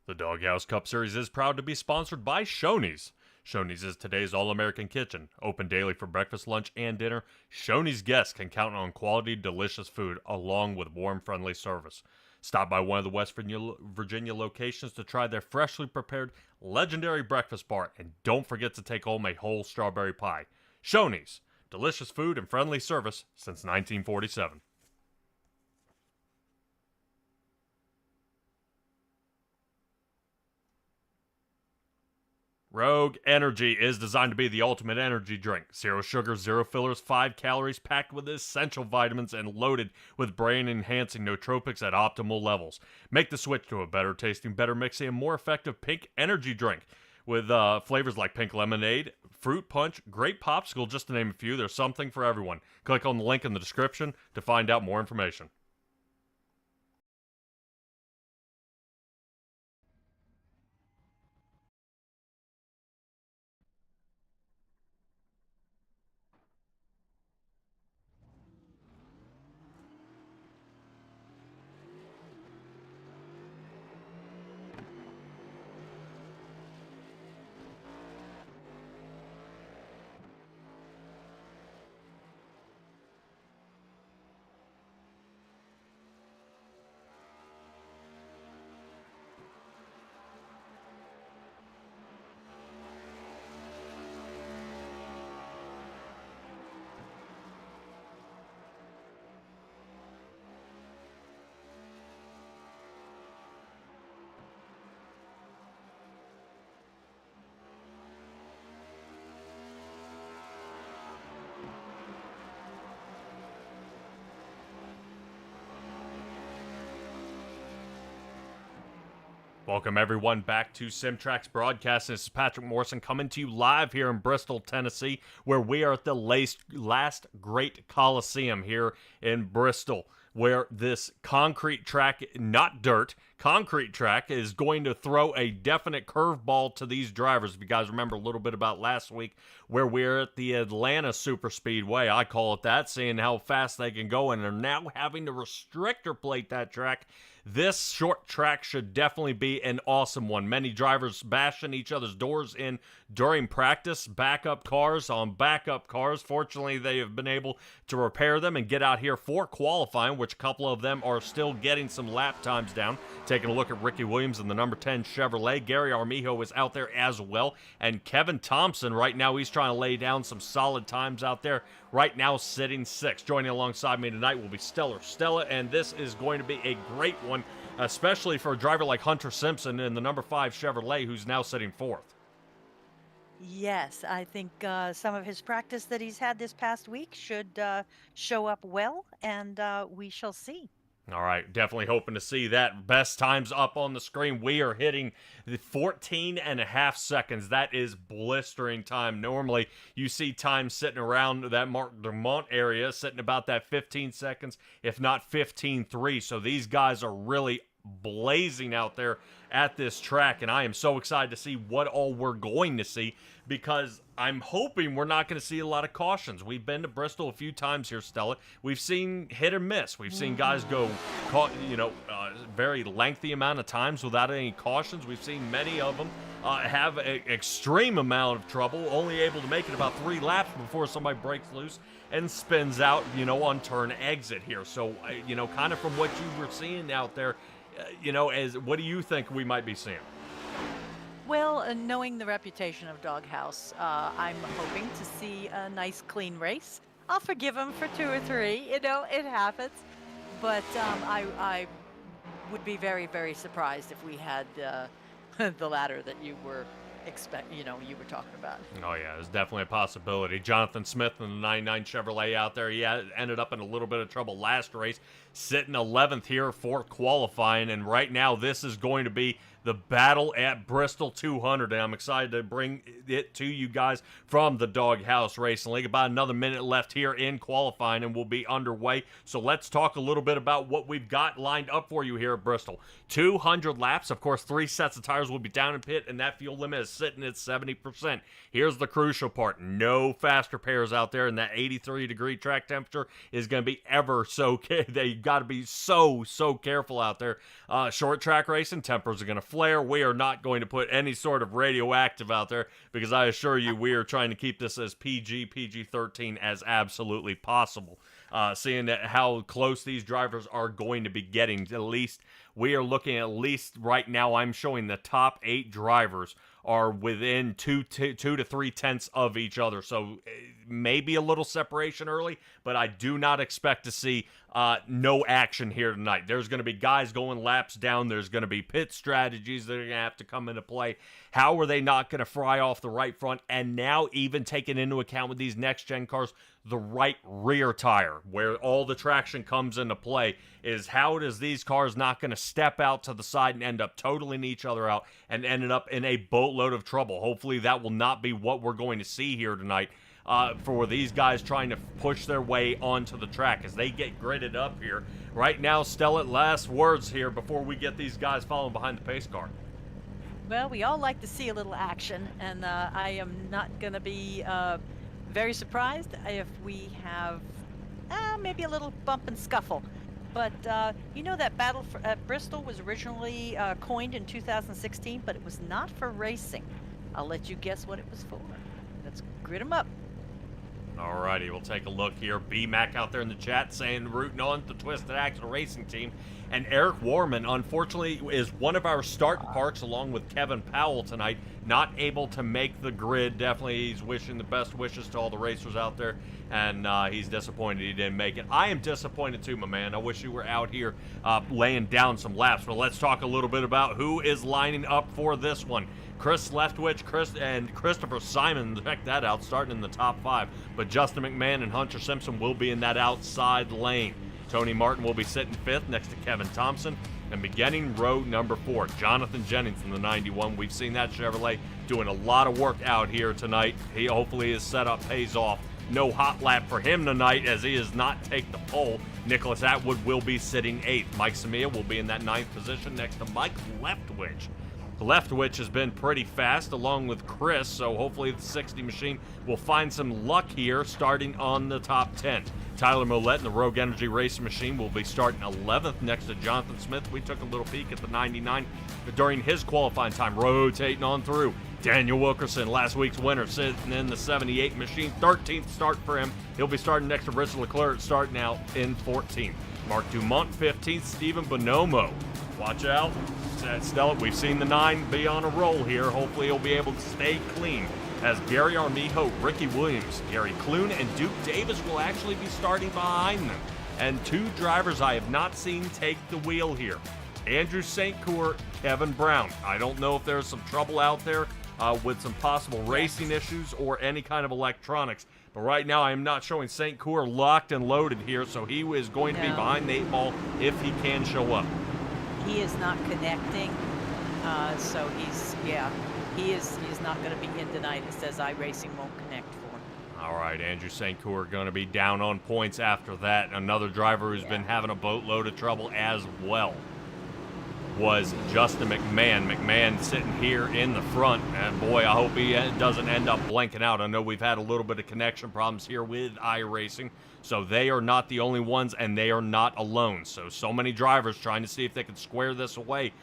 The Doghouse Cup Series is proud to be sponsored by Shoney's. Shoney's is today's all-American kitchen. Open daily for breakfast, lunch, and dinner, Shoney's guests can count on quality, delicious food along with warm, friendly service. Stop by one of the West Virginia locations to try their freshly prepared legendary breakfast bar, and don't forget to take home a whole strawberry pie. Shoney's, delicious food and friendly service since 1947. Rogue Energy is designed to be the ultimate energy drink. Zero sugar, zero fillers, 5 calories, packed with essential vitamins and loaded with brain-enhancing nootropics at optimal levels. Make the switch to a better tasting, better mixing, and more effective pink energy drink. With flavors like pink lemonade, fruit punch, grape popsicle, just to name a few. There's something for everyone. Click on the link in the description to find out more information. Welcome, everyone, back to Simtrax Broadcast. This is Patrick Morrison coming to you live here in Bristol, Tennessee, where we are at the last great Coliseum here in Bristol, where this concrete track, not dirt, concrete track, is going to throw a definite curveball to these drivers. If you guys remember a little bit about last week, where we're at the Atlanta Super Speedway, I call it that, seeing how fast they can go, and they're now having to restrictor plate that track. This short track should definitely be an awesome one. Many drivers bashing each other's doors in during practice. Backup cars on backup cars. Fortunately, they have been able to repair them and get out here for qualifying, which a couple of them are still getting some lap times down. Taking a look at Ricky Williams in the number 10 Chevrolet. Gary Armijo is out there as well. And Kevin Thompson, right now, he's trying to lay down some solid times out there. Right now, sitting 6th. Joining alongside me tonight will be Stellar Stella, and this is going to be a great one, especially for a driver like Hunter Simpson in the number 5 Chevrolet, who's now sitting 4th. Yes, I think some of his practice that he's had this past week should show up well, and we shall see. All right, definitely hoping to see that. Best times up on the screen. We are hitting the 14 and a half seconds. That is blistering time. Normally, you see time sitting around that Mark Dumont area, sitting about that 15 seconds, if not 15.3. So these guys are really blazing out there at this track, and I am so excited to see what all we're going to see, because I'm hoping we're not going to see a lot of cautions. We've been to Bristol a few times here, Stella. We've seen hit or miss. We've seen guys go, very lengthy amount of times without any cautions. We've seen many of them have an extreme amount of trouble, only able to make it about 3 laps before somebody breaks loose and spins out, on turn exit here. So, kind of from what you were seeing out there, what do you think we might be seeing? Well, knowing the reputation of Doghouse, I'm hoping to see a nice, clean race. I'll forgive him for 2 or 3. It happens. But I would be very, very surprised if we had the ladder that you were you were talking about. Oh, yeah, there's definitely a possibility. Jonathan Smith in the 99 Chevrolet out there, he ended up in a little bit of trouble last race, sitting 11th here for qualifying, and right now this is going to be the battle at Bristol 200, and I'm excited to bring it to you guys from the Doghouse Racing League. About another minute left here in qualifying, and we'll be underway. So let's talk a little bit about what we've got lined up for you here at Bristol. 200 laps. Of course, 3 sets of tires will be down in pit, and that fuel limit is sitting at 70%. Here's the crucial part. No fast repairs out there, and that 83-degree track temperature is going to be ever so... They got to be so careful out there. Short track racing, tempers are going to flare. We are not going to put any sort of radioactive out there because I assure you we are trying to keep this as PG-13 as absolutely possible. Seeing that how close these drivers are going to be getting, at least we are looking at least right now, I'm showing the top 8 drivers are within 2 to 3 tenths of each other. So maybe a little separation early, but I do not expect to see no action here tonight. There's going to be guys going laps down. There's going to be pit strategies that are going to have to come into play. How are they not going to fry off the right front? And now even taking into account with these next-gen cars, the right rear tire, where all the traction comes into play, is how does these cars not going to step out to the side and end up totaling each other out and ended up in a boatload of trouble. Hopefully that will not be what we're going to see here tonight for these guys trying to push their way onto the track as they get gridded up here. Right now, Stella, last words here before we get these guys following behind the pace car. Well, we all like to see a little action, and I am not going to be very surprised if we have maybe a little bump and scuffle. But you know that battle at Bristol was originally coined in 2016, but it was not for racing. I'll let you guess what it was for. Let's grid them up. Alrighty, we'll take a look here. B-Mac out there in the chat saying rooting on the Twisted Axle Racing Team. And Eric Warman, unfortunately, is one of our start parks along with Kevin Powell tonight. Not able to make the grid. Definitely, he's wishing the best wishes to all the racers out there. And he's disappointed he didn't make it. I am disappointed too, my man. I wish you were out here laying down some laps. But let's talk a little bit about who is lining up for this one. Chris Leftwich, and Christopher Simon, check that out, starting in the top 5. But Justin McMahon and Hunter Simpson will be in that outside lane. Tony Martin will be sitting 5th next to Kevin Thompson. And beginning row number 4, Jonathan Jennings from the 91. We've seen that Chevrolet doing a lot of work out here tonight. He hopefully his setup pays off. No hot lap for him tonight as he does not take the pole. Nicholas Atwood will be sitting 8th. Mike Samia will be in that 9th position next to Mike Leftwich. Leftwich has been pretty fast along with Chris, so hopefully the 60 machine will find some luck here starting on the top 10. Tyler Millette in the Rogue Energy Racing Machine will be starting 11th next to Jonathan Smith. We took a little peek at the 99 during his qualifying time, rotating on through. Daniel Wilkerson, last week's winner, sitting in the 78 machine, 13th start for him. He'll be starting next to Richard Leclerc, starting out in 14th. Mark Dumont, 15th. Stephen Bonomo. Watch out. Stella, we've seen the 9 be on a roll here. Hopefully he'll be able to stay clean as Gary Armijo, Ricky Williams, Gary Clune, and Duke Davis will actually be starting behind them. And 2 drivers I have not seen take the wheel here. Andrew St. Cour, Kevin Brown. I don't know if there's some trouble out there with some possible racing issues or any kind of electronics. But right now I am not showing St. Cour locked and loaded here, so he is going to be behind the 8 ball if he can show up. He is not connecting, so he is not going to be in tonight. It says iRacing won't connect for him. All right, Andrew St. Cour going to be down on points after that. Another driver who's been having a boatload of trouble as well was Justin McMahon. McMahon sitting here in the front, and boy, I hope he doesn't end up blanking out. I know we've had a little bit of connection problems here with iRacing, so they are not the only ones, and they are not alone. So many drivers trying to see if they can square this away.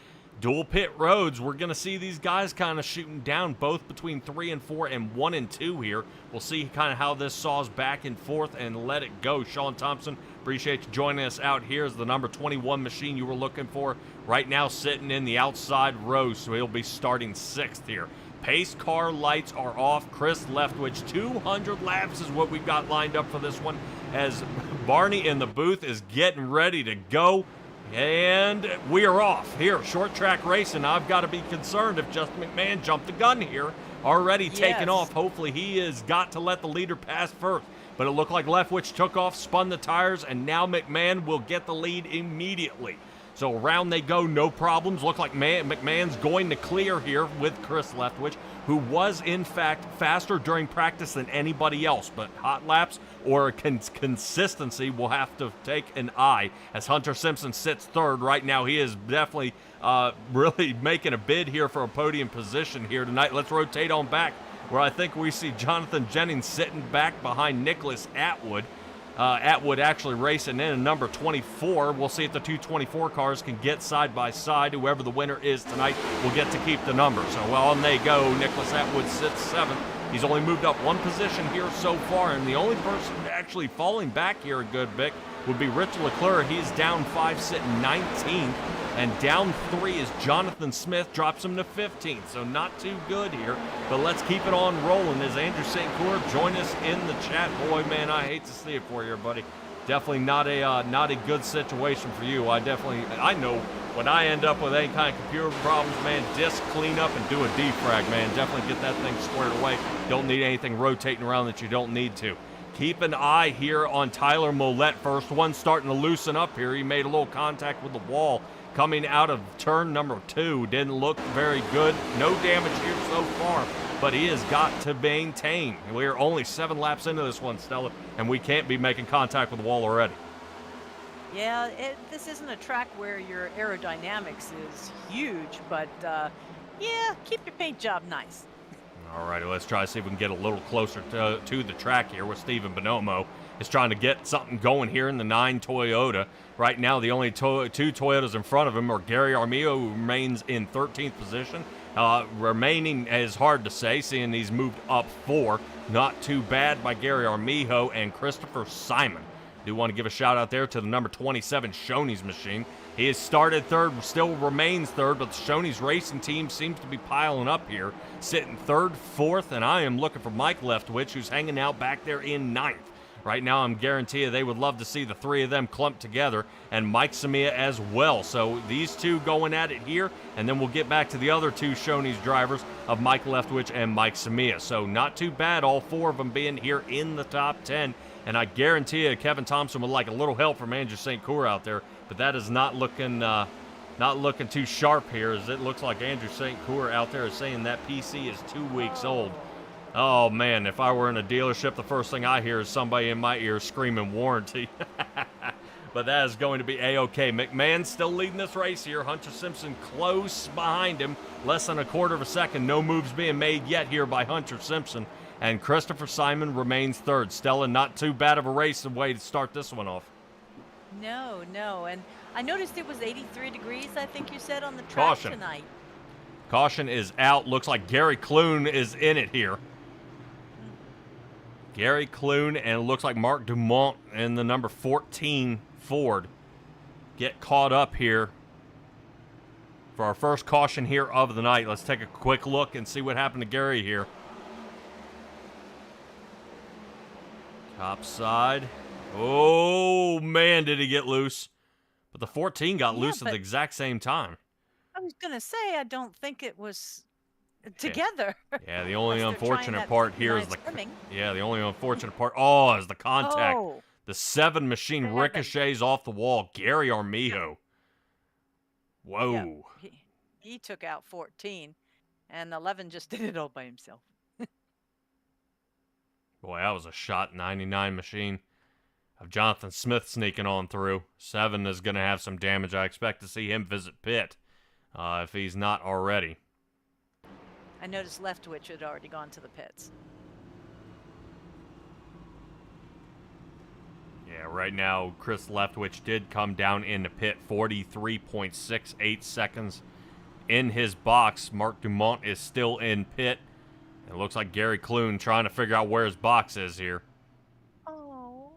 Dual pit roads, we're going to see these guys kind of shooting down both between 3 and 4 and 1 and 2 here. We'll see kind of how this saws back and forth and let it go. Sean Thompson, appreciate you joining us out here as the number 21 machine you were looking for. Right now sitting in the outside row, so he'll be starting 6th here. Pace car lights are off. Chris Leftwich, 200 laps is what we've got lined up for this one as Barney in the booth is getting ready to go. And we are off here. Short track racing. I've got to be concerned if Justin McMahon jumped the gun here. Already taken off. Hopefully he has got to let the leader pass first. But it looked like Leftwich took off, spun the tires, and now McMahon will get the lead immediately. So around they go, no problems. Look like McMahon's going to clear here with Chris Leftwich, who was, in fact, faster during practice than anybody else. But hot laps or consistency will have to take an eye as Hunter Simpson sits 3rd. Right now, he is definitely really making a bid here for a podium position here tonight. Let's rotate on back where I think we see Jonathan Jennings sitting back behind Nicholas Atwood. Atwood actually racing in a number 24. We'll see if the 224 cars can get side by side. Whoever the winner is tonight will get to keep the number. So on they go. Nicholas Atwood sits 7th. He's only moved up 1 position here so far, and the only person actually falling back here a good bit would be Rich Leclerc. He's down 5, sitting 19th, and down 3 is Jonathan Smith, drops him to 15th, so not too good here, but let's keep it on rolling as Andrew St. Cour join us in the chat. Boy, man, I hate to see it for you, buddy. Definitely not a good situation for you. I know when I end up with any kind of computer problems, man, disk clean up and do a defrag, man. Definitely get that thing squared away. Don't need anything rotating around that you don't need to. Keep an eye here on Tyler Mollett. First one starting to loosen up here. He made a little contact with the wall coming out of turn number 2. Didn't look very good. No damage here so far, but he has got to maintain. We're only 7 laps into this one, Stella, and we can't be making contact with the wall already. Yeah, this isn't a track where your aerodynamics is huge, but yeah, keep your paint job nice. All right, let's try to see if we can get a little closer to the track here with Stephen Bonomo. Is trying to get something going here in the 9 Toyota. Right now, the only 2 Toyotas in front of him are Gary Armijo, who remains in 13th position. Remaining is hard to say, seeing he's moved up 4. Not too bad by Gary Armijo and Christopher Simon. Do want to give a shout out there to the number 27 Shoney's machine. He has started 3rd, still remains 3rd, but the Shoney's racing team seems to be piling up here, sitting 3rd, 4th, and I am looking for Mike Leftwich, who's hanging out back there in 9th. Right now, I'm guaranteeing they would love to see the 3 of them clumped together, and Mike Samia as well. So these 2 going at it here, and then we'll get back to the other 2 Shoney's drivers of Mike Leftwich and Mike Samia. So not too bad, all 4 of them being here in the top 10. And I guarantee you, Kevin Thompson would like a little help from Andrew St. Cour out there, but that is not looking too sharp here, as it looks like Andrew St. Cour out there is saying that PC is 2 weeks old. Oh man, if I were in a dealership, the first thing I hear is somebody in my ear screaming warranty. But that is going to be A-OK. McMahon still leading this race here. Hunter Simpson close behind him, less than a quarter of a second. No moves being made yet here by Hunter Simpson. And Christopher Simon remains 3rd. Stella, not too bad of a race way to start this one off. No, and I noticed it was 83 degrees, I think you said, on the track tonight. Caution is out. Looks like Gary Clune is in it here. Gary Clune, and it looks like Mark Dumont and the number 14 Ford get caught up here for our first caution here of the night. Let's take a quick look and see what happened to Gary here. Top side. Oh, man, did he get loose. But the 14 got loose at the exact same time. I was going to say, I don't think it was together. Yeah, the only unfortunate part here is the only unfortunate part is the contact. Oh, the 7 machine ricochets off the wall. Gary Armijo. Whoa. Yeah, he took out 14, and 11 just did it all by himself. Boy, that was a shot 99 machine of Jonathan Smith sneaking on through. 7 is going to have some damage. I expect to see him visit pit if he's not already. I noticed Leftwich had already gone to the pits. Yeah, right now, Chris Leftwich did come down into pit, 43.68 seconds in his box. Mark Dumont is still in pit. It looks like Gary Clune trying to figure out where his box is here. Oh.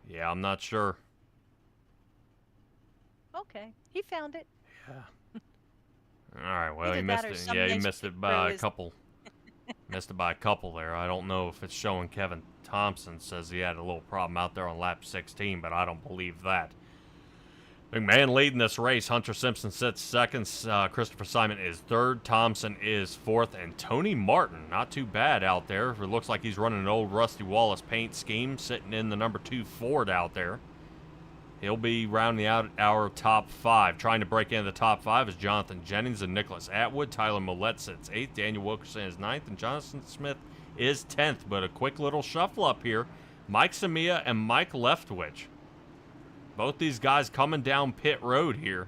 Yeah, I'm not sure. Okay, he found it. Yeah. All right, well, he missed it. Yeah, he missed it by a couple. Missed it by a couple there. I don't know if it's showing. Kevin Thompson says he had a little problem out there on lap 16, but I don't believe that. McMahon leading this race. Hunter Simpson sits 2nd. Christopher Simon is 3rd. Thompson is 4th. And Tony Martin, not too bad out there. It looks like he's running an old Rusty Wallace paint scheme, sitting in the number 2 Ford out there. He'll be rounding out our top 5. Trying to break into the top 5 is Jonathan Jennings and Nicholas Atwood. Tyler Mollett sits 8th. Daniel Wilkerson is 9th. And Jonathan Smith is 10th. But a quick little shuffle up here. Mike Samia and Mike Leftwich. Both these guys coming down pit road here.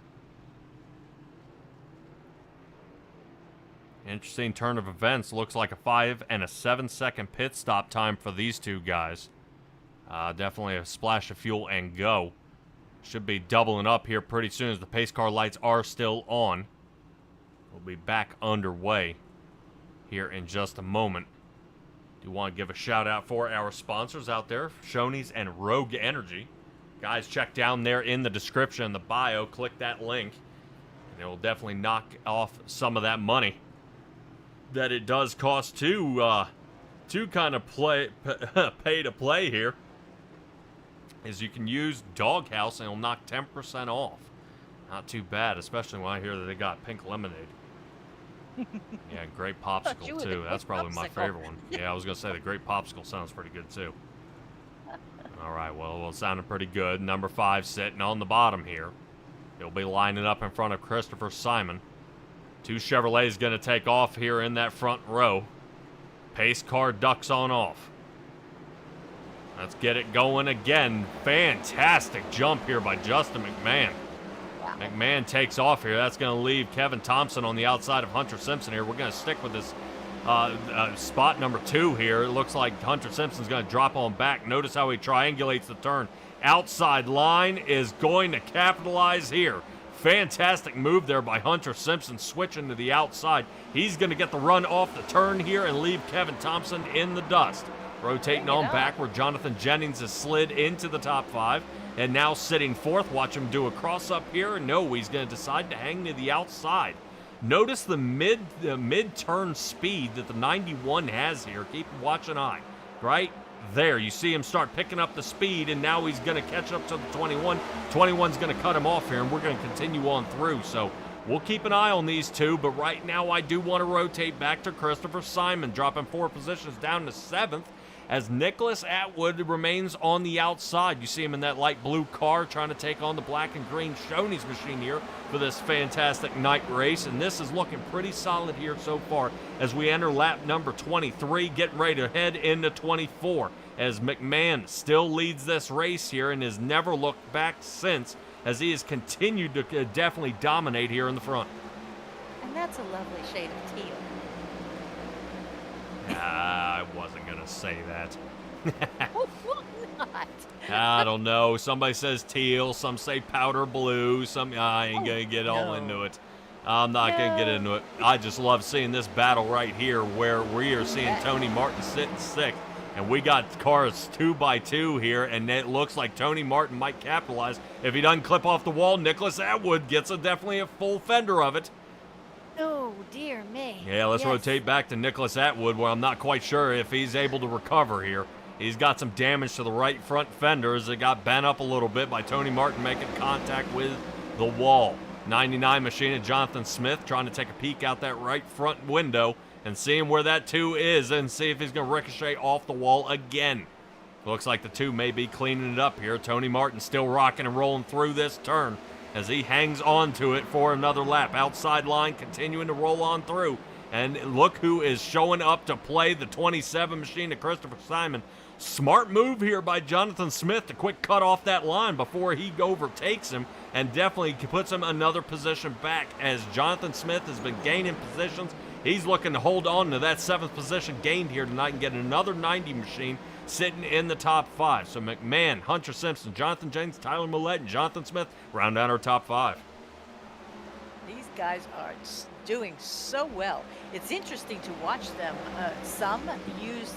Interesting turn of events. Looks like a 5 and a 7 second pit stop time for these 2 guys. Definitely a splash of fuel and go. Should be doubling up here pretty soon as the pace car lights are still on. We'll be back underway here in just a moment. Do want to give a shout out for our sponsors out there, Shoney's and Rogue Energy. Guys, check down there in the description, the bio, click that link, and it will definitely knock off some of that money that it does cost to kind of pay to play here. Is you can use Doghouse and it'll knock 10% off. Not too bad, especially when I hear that they got pink lemonade. Yeah, great popsicle too. That's probably my favorite one. Yeah, I was gonna say the great popsicle sounds pretty good too. All right, well, it sounded pretty good. Number 5 sitting on the bottom here. He'll be lining up in front of Christopher Simon. 2 Chevrolets gonna take off here in that front row. Pace car ducks on off. Let's get it going again. Fantastic jump here by Justin McMahon. McMahon takes off here. That's going to leave Kevin Thompson on the outside of Hunter Simpson here. We're going to stick with this spot number 2 here. It looks like Hunter Simpson's going to drop on back. Notice how he triangulates the turn. Outside line is going to capitalize here. Fantastic move there by Hunter Simpson, switching to the outside. He's going to get the run off the turn here and leave Kevin Thompson in the dust. Rotating on back where Jonathan Jennings has slid into the top 5. And now sitting 4th. Watch him do a cross-up here. No, he's going to decide to hang to the outside. Notice the mid-turn speed that the 91 has here. Keep watching eye. Right there. You see him start picking up the speed, and now he's going to catch up to the 21. 21's going to cut him off here, and we're going to continue on through. So we'll keep an eye on these 2, but right now I do want to rotate back to Christopher Simon, dropping 4 positions down to 7th. As Nicholas Atwood remains on the outside. You see him in that light blue car trying to take on the black and green Shoney's machine here for this fantastic night race. And this is looking pretty solid here so far as we enter lap number 23, getting ready to head into 24. As McMahon still leads this race here and has never looked back since, as he has continued to definitely dominate here in the front. And that's a lovely shade of teal. I wasn't going to say that. Why not? I don't know. Somebody says teal. Some say powder blue. I ain't going to get all into it. I'm not going to get into it. I just love seeing this battle right here where we are seeing Tony Martin sit in 6th. And we got cars 2x2 here, and it looks like Tony Martin might capitalize. If he doesn't clip off the wall, Nicholas Atwood gets definitely a full fender of it. Oh, dear me. Yeah, let's rotate back to Nicholas Atwood, where I'm not quite sure if he's able to recover here. He's got some damage to the right front fenders that got bent up a little bit by Tony Martin making contact with the wall. 99 machine and Jonathan Smith trying to take a peek out that right front window and seeing where that 2 is and see if he's going to ricochet off the wall again. Looks like the 2 may be cleaning it up here. Tony Martin still rocking and rolling through this turn as he hangs on to it for another lap. Outside line continuing to roll on through. And look who is showing up to play the 27 machine to Christopher Simon. Smart move here by Jonathan Smith to quick cut off that line before he overtakes him and definitely puts him another position back as Jonathan Smith has been gaining positions. He's looking to hold on to that 7th position gained here tonight and get another 90 machine sitting in the top 5. So McMahon, Hunter Simpson, Jonathan Jennings, Tyler Millette, and Jonathan Smith round out our top 5. These guys are doing so well. It's interesting to watch them. Some use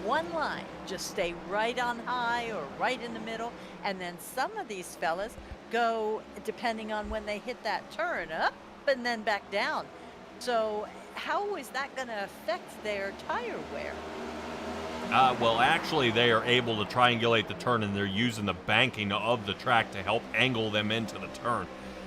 one line, just stay right on high or right in the middle, and then some of these fellas go, depending on when they hit that turn, up and then back down. So how is that going to affect their tire wear? Well, actually, they are able to triangulate the turn, and they're using the banking of the track to help angle them into the turn.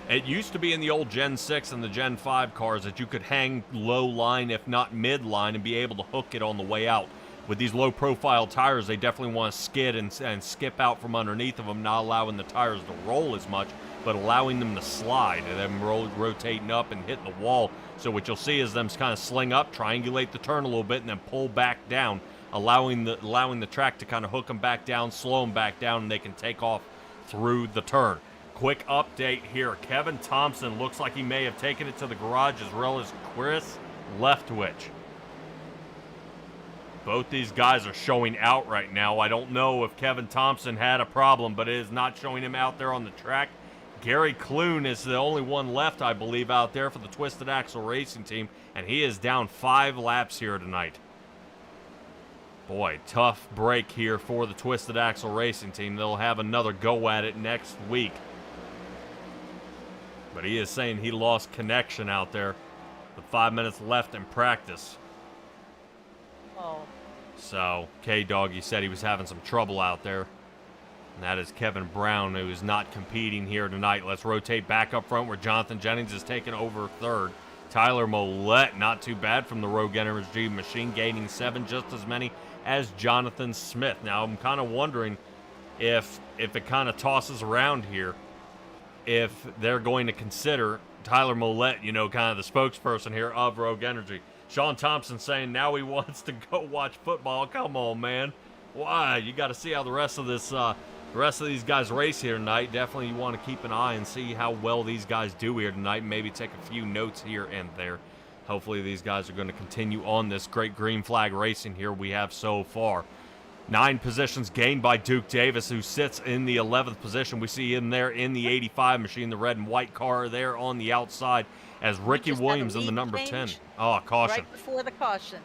It used to be in the old Gen 6 and the Gen 5 cars that you could hang low line, if not mid line, and be able to hook it on the way out. With these low-profile tires, they definitely want to skid and skip out from underneath of them, not allowing the tires to roll as much, but allowing them to slide and them rotating up and hitting the wall. So what you'll see is them kind of sling up, triangulate the turn a little bit, and then pull back down, allowing the track to kind of hook them back down, slow them back down, and they can take off through the turn. Quick update here. Kevin Thompson looks like he may have taken it to the garage, as well as Chris Leftwich. Both these guys are showing out right now. I don't know if Kevin Thompson had a problem, but it is not showing him out there on the track. Gary Clune is the only one left, I believe, out there for the Twisted Axle Racing team, and he is down 5 laps here tonight. Boy, tough break here for the Twisted Axle Racing team. They'll have another go at it next week. But he is saying he lost connection out there with 5 minutes left in practice. Oh. So, K-Doggy said he was having some trouble out there. And that is Kevin Brown, who is not competing here tonight. Let's rotate back up front where Jonathan Jennings is taking over third. Tyler Mollett, not too bad from the Rogue Energy machine, gaining 7, just as many as Jonathan Smith. Now, I'm kind of wondering if it kind of tosses around here, if they're going to consider Tyler Mollett, you know, kind of the spokesperson here of Rogue Energy. Sean Thompson saying now he wants to go watch football. Come on, man. Why? You got to see how the rest of these guys race here tonight. Definitely you want to keep an eye and see how well these guys do here tonight. Maybe take a few notes here and there. Hopefully these guys are going to continue on this great green flag racing here we have so far. 9 positions gained by Duke Davis, who sits in the 11th position. We see him there in the 85 machine, the red and white car there on the outside, as Ricky Williams in the number 10. Oh, caution. Right before the caution.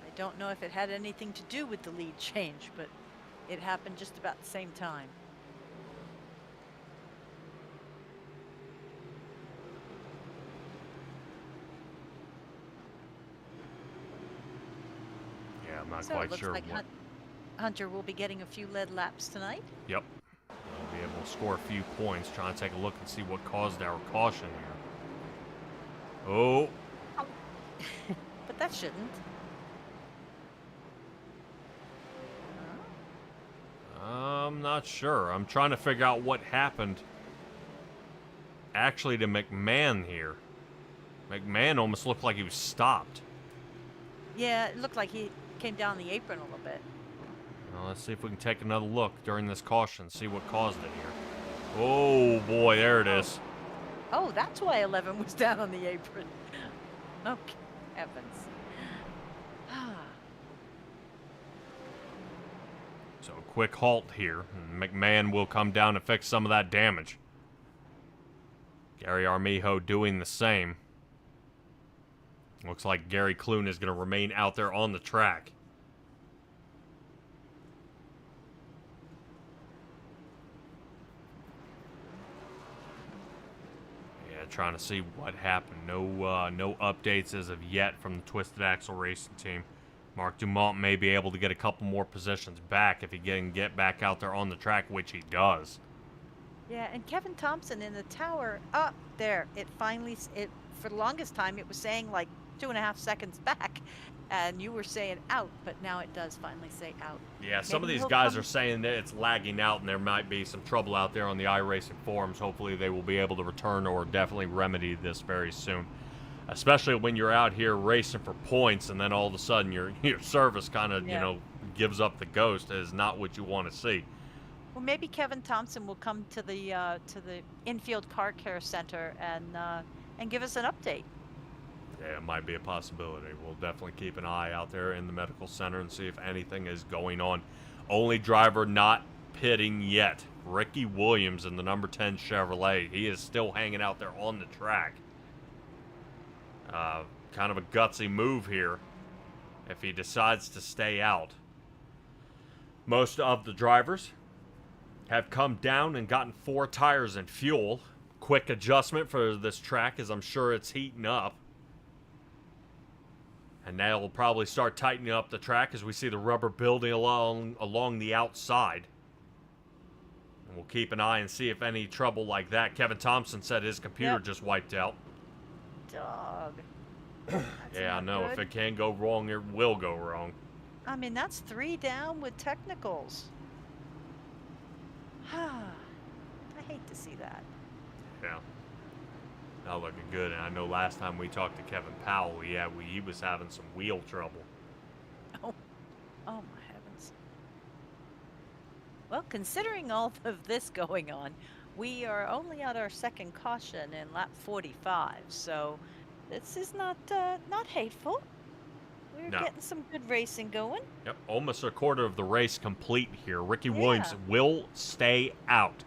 I don't know if it had anything to do with the lead change, but it happened just about the same time. Yeah, I'm not So quite it looks sure like what. Hunter will be getting a few lead laps tonight. Yep. We'll be able to score a few points. Trying to take a look and see what caused our caution here. Oh. But that shouldn't. I'm not sure. I'm trying to figure out what happened actually to McMahon here. McMahon almost looked like he was stopped. Yeah, it looked like he came down the apron a little bit. Well, let's see if we can take another look during this caution, see what caused it here. Oh, boy, there it is. Oh, that's why 11 was down on the apron. Okay, heavens. So a quick halt here, and McMahon will come down to fix some of that damage. Gary Armijo doing the same. Looks like Gary Clune is going to remain out there on the track. Yeah, trying to see what happened. No updates as of yet from the Twisted Axle Racing team. Mark Dumont may be able to get a couple more positions back if he can get back out there on the track, which he does. Yeah, and Kevin Thompson in the tower, up there, it finally, for the longest time, it was saying like 2.5 seconds back, and you were saying out, but now it does finally say out. Yeah, some of Maybe these he'll guys come- are saying that it's lagging out and there might be some trouble out there on the iRacing forums. Hopefully they will be able to return or definitely remedy this very soon. Especially when you're out here racing for points and then all of a sudden your service kind of, Yeah. gives up the ghost. Is not what you want to see. Well, maybe Kevin Thompson will come to the infield car care center and give us an update. Yeah, it might be a possibility. We'll definitely keep an eye out there in the medical center and see if anything is going on. Only driver not pitting yet, Ricky Williams in the number 10 Chevrolet. He is still hanging out there on the track. Kind of a gutsy move here if he decides to stay out. Most of the drivers have come down and gotten 4 tires and fuel. Quick adjustment for this track, as I'm sure it's heating up. And now we'll probably start tightening up the track as we see the rubber building along the outside. And we'll keep an eye and see if any trouble like that. Kevin Thompson said his computer Yep. just wiped out. Dog. That's Yeah, I not know. If good. it can go wrong, it will go wrong. I mean, that's 3 down with technicals. I hate to see that. Yeah. Not looking good. And I know last time we talked to Kevin Powell, he was having some wheel trouble. Oh my heavens. Well, considering all of this going on, we are only at our second caution in lap 45. So This is not hateful. We're No. getting some good racing going. Yep, almost a quarter of the race complete here. Ricky Yeah. Williams will stay out.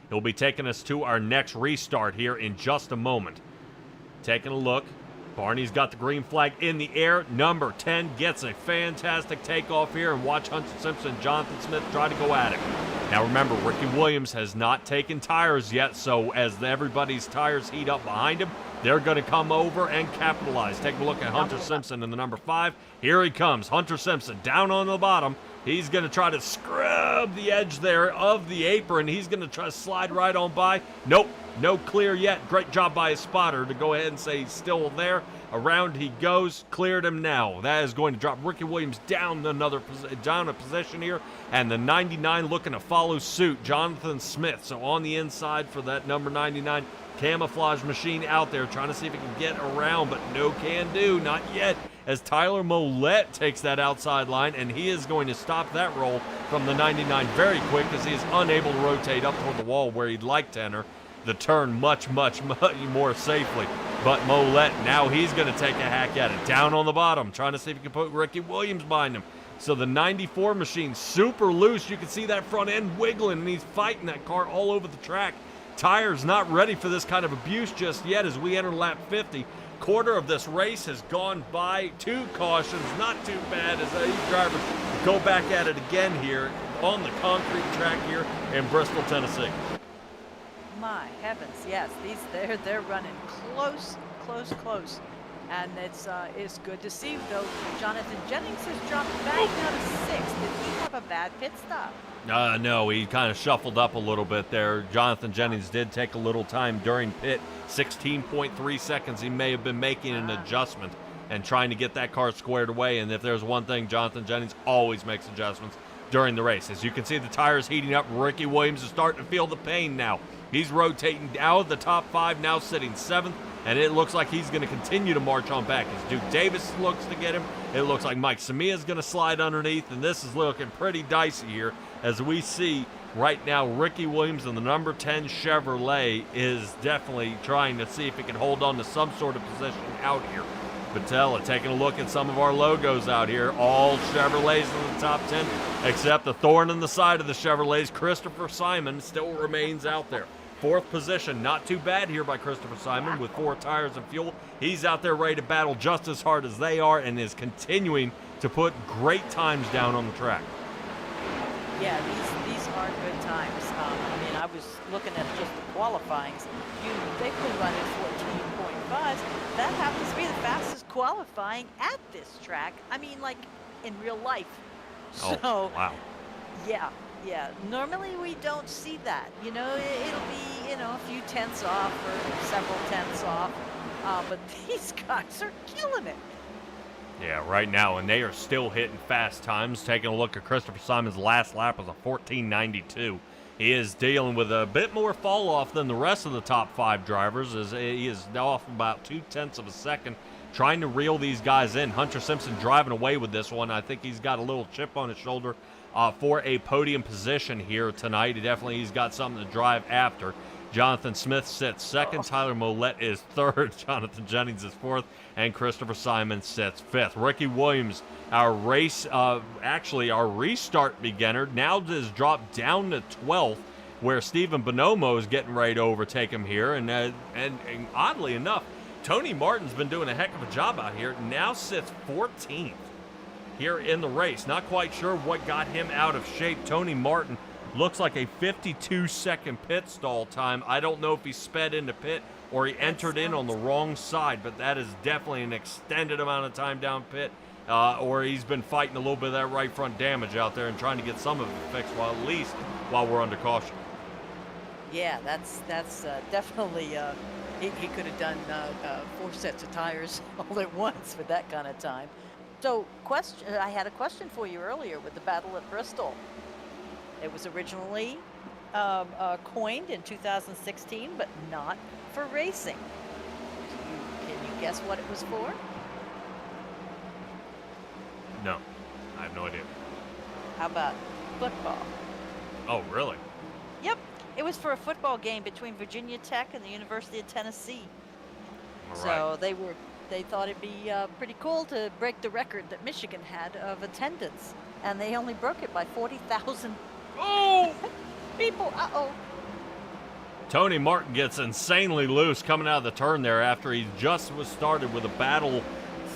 He'll be taking us to our next restart here in just a moment. Taking a look. Barney's got the green flag in the air. Number 10 gets a fantastic takeoff here, and watch Hunter Simpson and Jonathan Smith try to go at it. Now remember, Ricky Williams has not taken tires yet, so as everybody's tires heat up behind him, they're going to come over and capitalize. Take a look at Hunter Simpson in the number 5. Here he comes. Hunter Simpson down on the bottom. He's going to try to scrub the edge there of the apron. He's going to try to slide right on by. Nope, no clear yet. Great job by his spotter to go ahead and say he's still there. Around he goes, cleared him now. That is going to drop Ricky Williams down a position here, and the 99 looking to follow suit, Jonathan Smith. So on the inside for that number 99 camouflage machine out there, trying to see if he can get around, but no can do, not yet, as Tyler Mollett takes that outside line, and he is going to stop that roll from the 99 very quick as he is unable to rotate up toward the wall where he'd like to enter the turn much more safely. But Mollett, now he's going to take a hack at it. Down on the bottom, trying to see if he can put Ricky Williams behind him. So the 94 machine super loose. You can see that front end wiggling, and he's fighting that car all over the track. Tires not ready for this kind of abuse just yet as we enter lap 50. Quarter of this race has gone by. 2 cautions, not too bad as these drivers go back at it again here on the concrete track here in Bristol, Tennessee. My heavens, yes, they're running close, and it's good to see. Though Jonathan Jennings has dropped back down to 6th. Did he have a bad pit stop? No, he kind of shuffled up a little bit there. Jonathan Jennings did take a little time during pit. 16.3 seconds. He may have been making an adjustment and trying to get that car squared away. And if there's one thing, Jonathan Jennings always makes adjustments during the race. As you can see, the tires heating up. Ricky Williams is starting to feel the pain now. He's rotating out of the top 5, now sitting 7th, and it looks like he's going to continue to march on back as Duke Davis looks to get him. It looks like Mike Samia is going to slide underneath, and this is looking pretty dicey here as we see right now Ricky Williams in the number 10 Chevrolet is definitely trying to see if he can hold on to some sort of position out here. Patella taking a look at some of our logos out here. All Chevrolets in the top 10, except the thorn in the side of the Chevrolets. Christopher Simon still remains out there. 4th position, not too bad here by Christopher Simon with 4 tires and fuel. He's out there ready to battle just as hard as they are and is continuing to put great times down on the track. Yeah, these are good times. I mean, I was looking at just the qualifyings. They've been running 14.5s. That happens to be the fastest qualifying at this track. I mean, like in real life. So, wow. Yeah. Normally we don't see that. You know, it'll be, a few tenths off or several tenths off. But these guys are killing it. Yeah, right now, and they are still hitting fast times. Taking a look at Christopher Simon's last lap was a 14.92. He is dealing with a bit more fall off than the rest of the top 5 drivers, as he is off about 0.2 of a second, trying to reel these guys in. Hunter Simpson driving away with this one. I think he's got a little chip on his shoulder for a podium position here tonight. He's got something to drive after. Jonathan Smith sits 2nd. Tyler Mollett is 3rd. Jonathan Jennings is 4th. And Christopher Simon sits 5th. Ricky Williams, our restart beginner, now has dropped down to 12th, where Stephen Bonomo is getting ready to overtake him here. And oddly enough, Tony Martin's been doing a heck of a job out here. Now sits 14th here in the race. Not quite sure what got him out of shape. Tony Martin looks like a 52-second pit stall time. I don't know if he sped into pit or he entered in on the wrong side, but that is definitely an extended amount of time down pit, or he's been fighting a little bit of that right front damage out there and trying to get some of it fixed, while we're under caution. Yeah, that's definitely, he could have done 4 sets of tires all at once with that kind of time. So I had a question for you earlier with the Battle at Bristol. It was originally coined in 2016, but not for racing. Can you guess what it was for? No, I have no idea. How about football? Oh, really? Yep, it was for a football game between Virginia Tech and the University of Tennessee. All So they thought it'd be pretty cool to break the record that Michigan had of attendance, and they only broke it by 40,000 Oh! people. Uh-oh. Tony Martin gets insanely loose coming out of the turn there after he just was started with a battle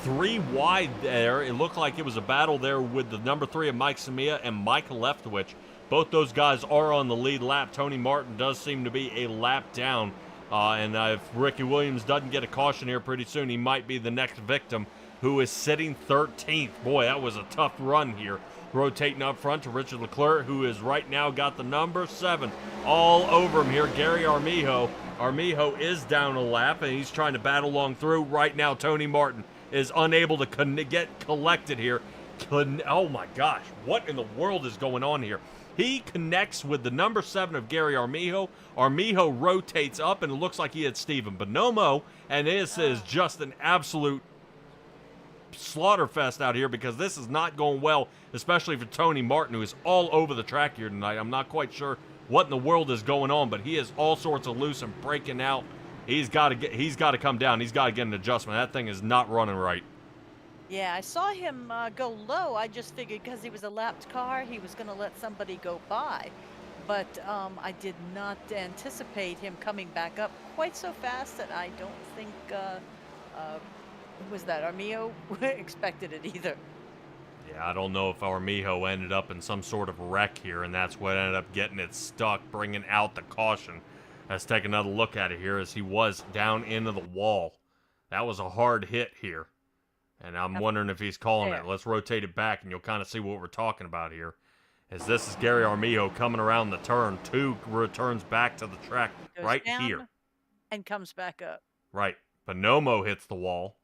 3 wide there. It looked like it was a battle there with the number 3 of Mike Samia and Mike Leftwich. Both those guys are on the lead lap. Tony Martin does seem to be a lap down. And if Ricky Williams doesn't get a caution here pretty soon, he might be the next victim, who is sitting 13th. Boy, that was a tough run here. Rotating up front to Richard Leclerc, who is right now got the number 7 all over him here. Gary Armijo. Armijo is down a lap, and he's trying to battle along through. Right now, Tony Martin is unable to get collected here. Oh, my gosh. What in the world is going on here? He connects with the number 7 of Gary Armijo. Armijo rotates up, and it looks like he had Stephen Bonomo, and this is just an absolute slaughterfest out here because this is not going well, especially for Tony Martin, who is all over the track here tonight. I'm not quite sure what in the world is going on, but he is all sorts of loose and breaking out. He's got to come down. He's got to get an adjustment. That thing is not running right. Yeah, I saw him go low. I just figured because he was a lapped car, he was going to let somebody go by. But I did not anticipate him coming back up quite so fast, and I don't think, was that Armijo expected it either. Yeah, I don't know if Armijo ended up in some sort of wreck here, and that's what ended up getting it stuck, bringing out the caution. Let's take another look at it here as he was down into the wall. That was a hard hit here. And I'm wondering if he's calling it. Let's rotate it back, and you'll kind of see what we're talking about here. As this is Gary Armijo coming around the turn. 2 returns back to the track right here. And comes back up. Right. Bonomo hits the wall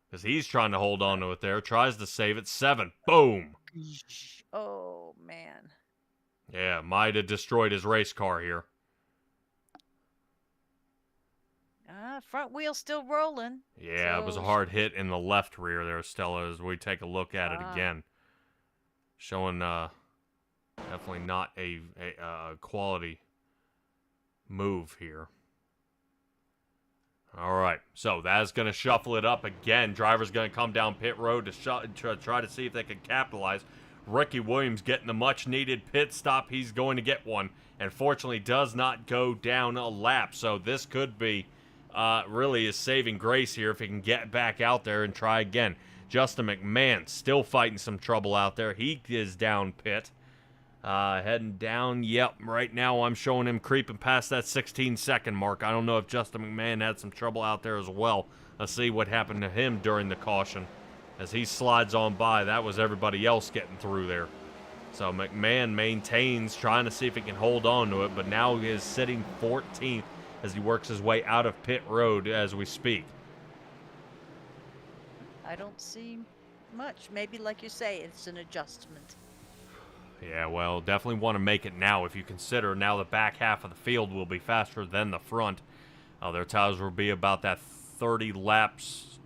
because he's trying to hold on to it there. Tries to save it. 7. Boom. Oh, man. Yeah, might have destroyed his race car here. Front wheel still rolling. Yeah, so it was a hard hit in the left rear there, Stella, as we take a look at it again. Showing definitely not a quality move here. All right, so that's going to shuffle it up again. Driver's going to come down pit road to try to see if they can capitalize. Ricky Williams getting a much-needed pit stop. He's going to get one, and fortunately does not go down a lap. So this could be really his saving grace here if he can get back out there and try again. Justin McMahon still fighting some trouble out there. He is down pit. Heading down. Yep, right now I'm showing him creeping past that 16-second mark. I don't know if Justin McMahon had some trouble out there as well. Let's see what happened to him during the caution. As he slides on by, that was everybody else getting through there. So McMahon maintains, trying to see if he can hold on to it, but now he is sitting 14th as he works his way out of pit road as we speak. I don't see much. Maybe, like you say, it's an adjustment. Yeah, well, definitely want to make it now if you consider now the back half of the field will be faster than the front. Their tires will be about that 30 laps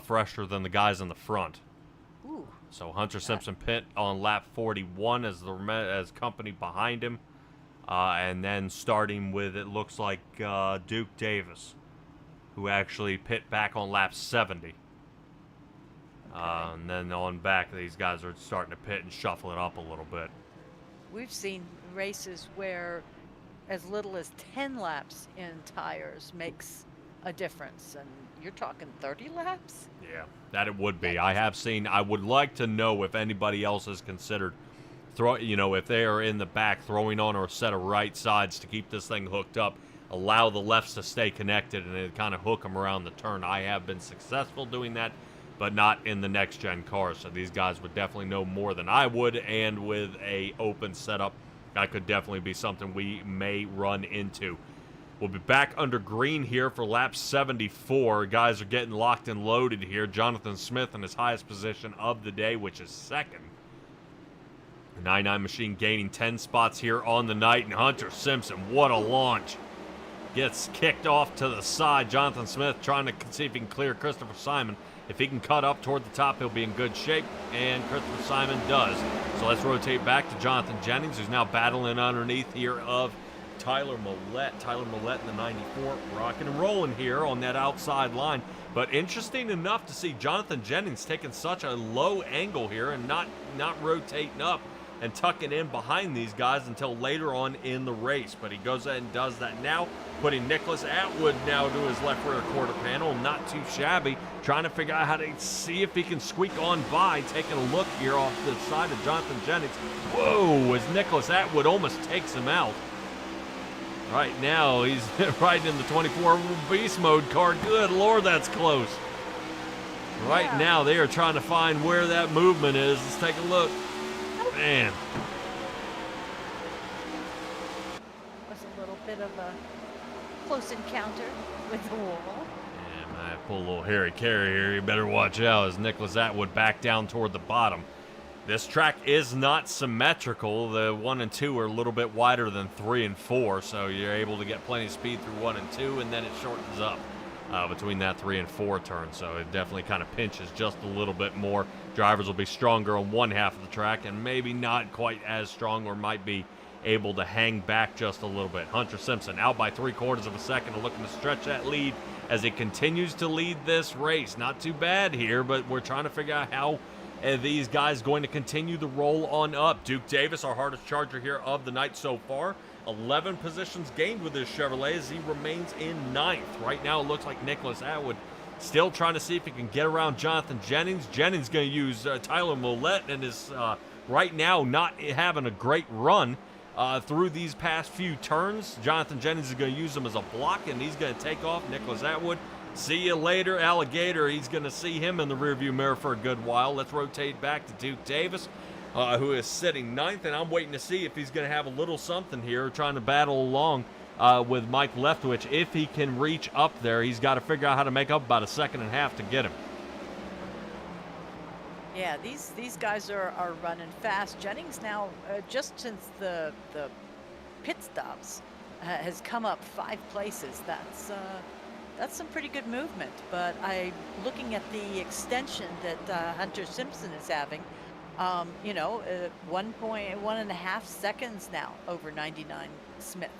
fresher than the guys in the front. Ooh. So Hunter Simpson pit on lap 41 as company behind him. And then starting with, it looks like Duke Davis, who actually pit back on lap 70. And then on back, these guys are starting to pit and shuffle it up a little bit. We've seen races where as little as 10 laps in tires makes a difference, and you're talking 30 laps? Yeah, that it would be. I would like to know if anybody else has considered if they are in the back throwing on a set of right sides to keep this thing hooked up, allow the lefts to stay connected and then kind of hook them around the turn. I have been successful doing that, but not in the next gen cars. So these guys would definitely know more than I would, and with a open setup, that could definitely be something we may run into. We'll be back under green here for lap 74. Guys are getting locked and loaded here. Jonathan Smith in his highest position of the day, which is second. The 99 machine gaining 10 spots here on the night, and Hunter Simpson, what a launch. Gets kicked off to the side. Jonathan Smith trying to see if he can clear Christopher Simon. If he can cut up toward the top, he'll be in good shape, and Christopher Simon does. So let's rotate back to Jonathan Jennings, who's now battling underneath here of Tyler Millette. Tyler Millette in the 94, rocking and rolling here on that outside line. But interesting enough to see Jonathan Jennings taking such a low angle here and not rotating up and tucking in behind these guys until later on in the race. But he goes ahead and does that now, putting Nicholas Atwood now to his left rear quarter panel. Not too shabby, trying to figure out how to see if he can squeak on by, taking a look here off the side of Jonathan Jennings. Whoa, as Nicholas Atwood almost takes him out. Right now, he's riding in the 24 beast mode car. Good Lord, that's close. Right now, they are trying to find where that movement is. Let's take a look. Man. Was a little bit of a close encounter with the wall. Yeah, might pull a little hairy carry here. You better watch out as Nicholas Atwood back down toward the bottom. This track is not symmetrical. The 1 and 2 are a little bit wider than 3 and 4, so you're able to get plenty of speed through 1 and 2, and then it shortens up between that 3 and 4 turn. So it definitely kind of pinches just a little bit more. Drivers will be stronger on one half of the track and maybe not quite as strong, or might be able to hang back just a little bit. Hunter Simpson out by 3/4 of a second, looking to stretch that lead as he continues to lead this race. Not too bad here, but we're trying to figure out how these guys going to continue to roll on up. Duke Davis, our hardest charger here of the night so far, 11 positions gained with this Chevrolet as he remains in 9th. Right now it looks like Nicholas Atwood still trying to see if he can get around Jonathan Jennings. Jennings going to use Tyler Millette and is right now not having a great run through these past few turns. Jonathan Jennings is going to use him as a block, and he's going to take off. Nicholas Atwood, see you later, alligator. He's going to see him in the rearview mirror for a good while. Let's rotate back to Duke Davis, who is sitting 9th, and I'm waiting to see if he's going to have a little something here, trying to battle along with Mike Leftwich. If he can reach up there, he's got to figure out how to make up about a second and a half to get him. Yeah, these guys are running fast. Jennings now, just since the pit stops, has come up 5 places. That's some pretty good movement. But looking at the extension that Hunter Simpson is having, 1.5 seconds now over 99 Smith.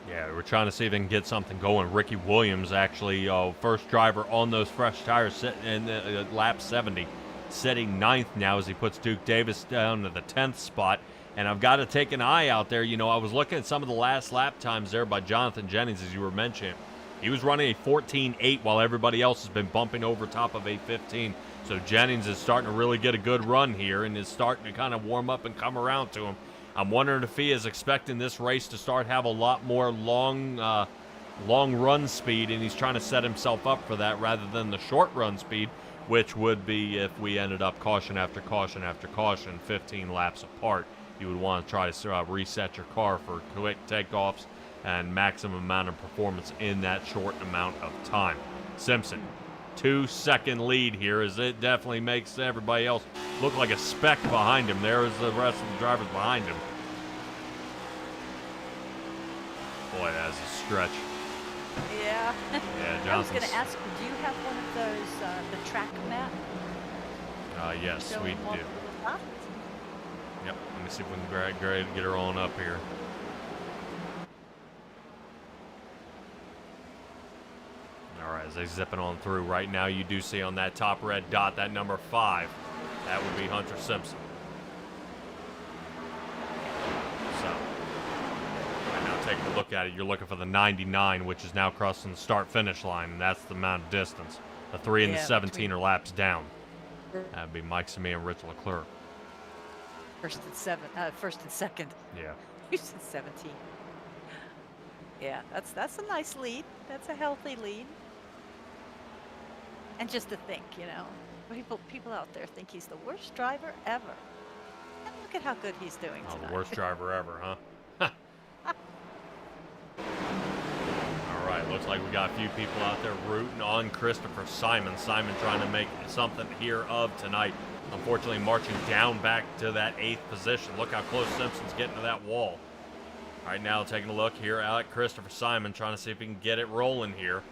Yeah, we're trying to see if they can get something going. Ricky Williams, actually, first driver on those fresh tires, sitting in lap 70, sitting 9th now as he puts Duke Davis down to the 10th spot. And I've got to take an eye out there. I was looking at some of the last lap times there by Jonathan Jennings, as you were mentioning. He was running a 14.8 while everybody else has been bumping over top of a 15. So Jennings is starting to really get a good run here and is starting to kind of warm up and come around to him. I'm wondering if he is expecting this race to have a lot more long run speed, and he's trying to set himself up for that rather than the short run speed, which would be if we ended up caution after caution after caution, 15 laps apart. You would want to try to reset your car for quick takeoffs and maximum amount of performance in that short amount of time. Simpson, 2-second lead here, as it definitely makes everybody else look like a speck behind him. There's the rest of the drivers behind him. Boy, that's a stretch. Yeah. Yeah, I was going to ask, do you have one of those, the track map? Yes, we Showing do. spots? Yep, let me see if we can get her on up here. All right, as they're zipping on through right now, you do see on that top red dot, that number 5. That would be Hunter Simpson. So, right now taking a look at it, you're looking for the 99, which is now crossing the start-finish line, and that's the amount of distance. The 3 and the 17 are laps down. That would be Mike Samee and Rich Leclerc. First and second. Yeah. You said 17. Yeah, that's a nice lead. That's a healthy lead. And just to think, people out there think he's the worst driver ever. And look at how good he's doing tonight. The worst driver ever, huh? All right, looks like we got a few people out there rooting on Christopher Simon. Simon trying to make something here of tonight. Unfortunately, marching down back to that 8th position. Look how close Simpson's getting to that wall. All right, now taking a look here at Christopher Simon, trying to see if he can get it rolling here.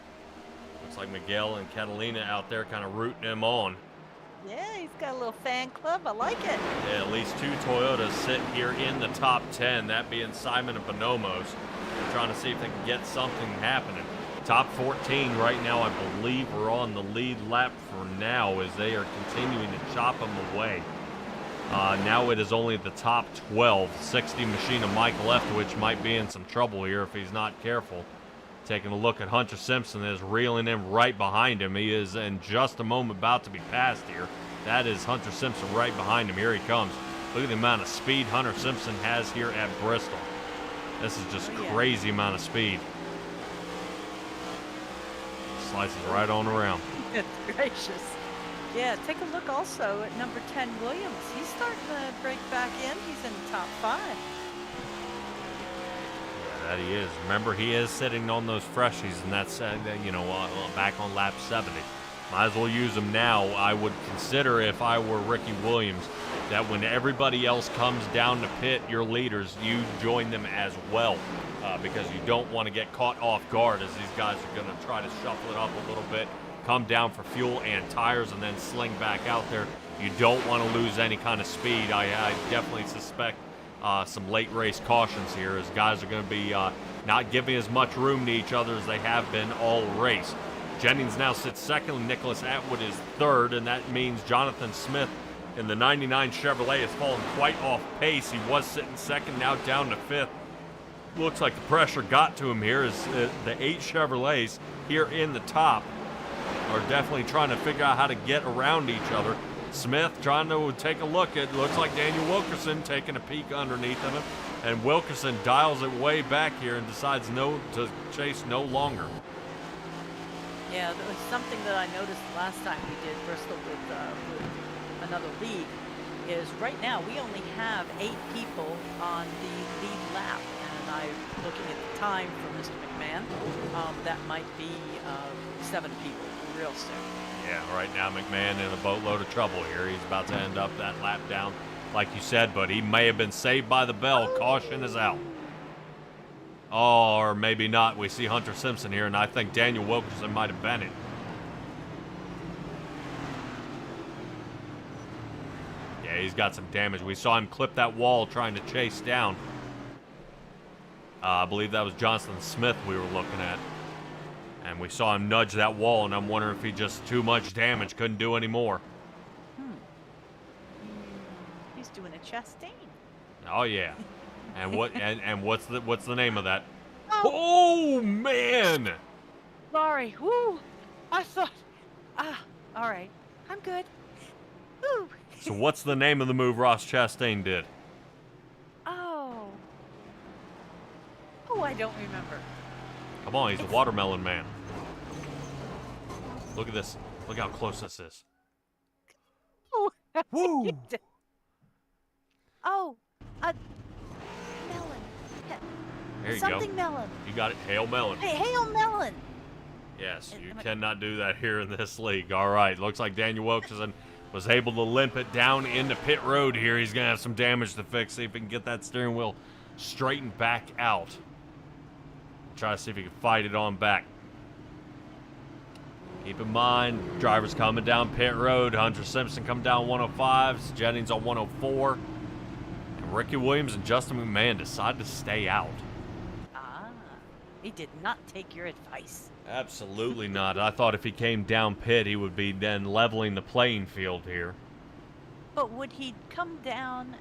Looks like Miguel and Catalina out there kind of rooting him on. Yeah, he's got a little fan club. I like it. Yeah, at least 2 Toyotas sit here in the top 10, that being Simon and Bonomos. trying to see if they can get something happening. Top 14 right now, I believe, are on the lead lap for now as they are continuing to chop them away. Now it is only the top 12. 60 machine of Mike Leftwich might be in some trouble here if he's not careful. Taking a look at Hunter Simpson is reeling in right behind him. He is in just a moment about to be passed here. That is Hunter Simpson right behind him. Here he comes. Look at the amount of speed Hunter Simpson has here at Bristol. This is just crazy amount of speed. Slices right on around. Goodness gracious. Yeah, take a look also at number 10, Williams. He's starting to break back in. He's in the top 5. Yeah, that he is. Remember, he is sitting on those freshies, and that's, back on lap 70. Might as well use them now. I would consider, if I were Ricky Williams, that when everybody else comes down to pit, your leaders, you join them as well. Because you don't want to get caught off guard as these guys are going to try to shuffle it up a little bit, come down for fuel and tires, and then sling back out there. You don't want to lose any kind of speed. I definitely suspect some late race cautions here as guys are going to be not giving as much room to each other as they have been all race. Jennings now sits second, Nicholas Atwood is third, and that means Jonathan Smith in the 99 Chevrolet has fallen quite off pace. He was sitting second, now down to fifth. Looks like the pressure got to him here as the 8 Chevrolets here in the top are definitely trying to figure out how to get around each other. Smith trying to take a look at, looks like Daniel Wilkerson taking a peek underneath of him, and Wilkerson dials it way back here and decides to chase no longer. Yeah, there was something that I noticed the last time we did Bristol with another league is right now we only have 8 people on the lead lap. And I'm looking at the time for Mr. McMahon. That might be 7 people real soon. Yeah, right now McMahon in a boatload of trouble here. He's about to end up that lap down, like you said, but he may have been saved by the bell. Caution is out. Oh, or maybe not. We see Hunter Simpson here, and I think Daniel Wilkerson might have been it. Yeah, he's got some damage. We saw him clip that wall trying to chase down. I believe that was Johnson Smith we were looking at. And we saw him nudge that wall, and I'm wondering if he just too much damage, couldn't do any more. He's doing a Chastain. Oh yeah. And what and what's the name of that? Oh man! Sorry. Woo! I thought. All right. I'm good. Woo! So what's the name of the move Ross Chastain did? Oh, I don't remember. Come on, he's the watermelon man. Look at this. Look how close this is. Oh. Woo! Melon. There you Something go. melon. You got it. Hail melon. Hey, hail melon. Yes, you cannot do that here in this league. All right, looks like Daniel Wilkerson was able to limp it down into pit road here. He's going to have some damage to fix. See if he can get that steering wheel straightened back out. Try to see if he can fight it on back. Keep in mind, drivers coming down pit road. Hunter Simpson coming down 105. Jennings on 104. And Ricky Williams and Justin McMahon decide to stay out. He did not take your advice. Absolutely not. I thought if he came down pit, he would be then leveling the playing field here. But would he come down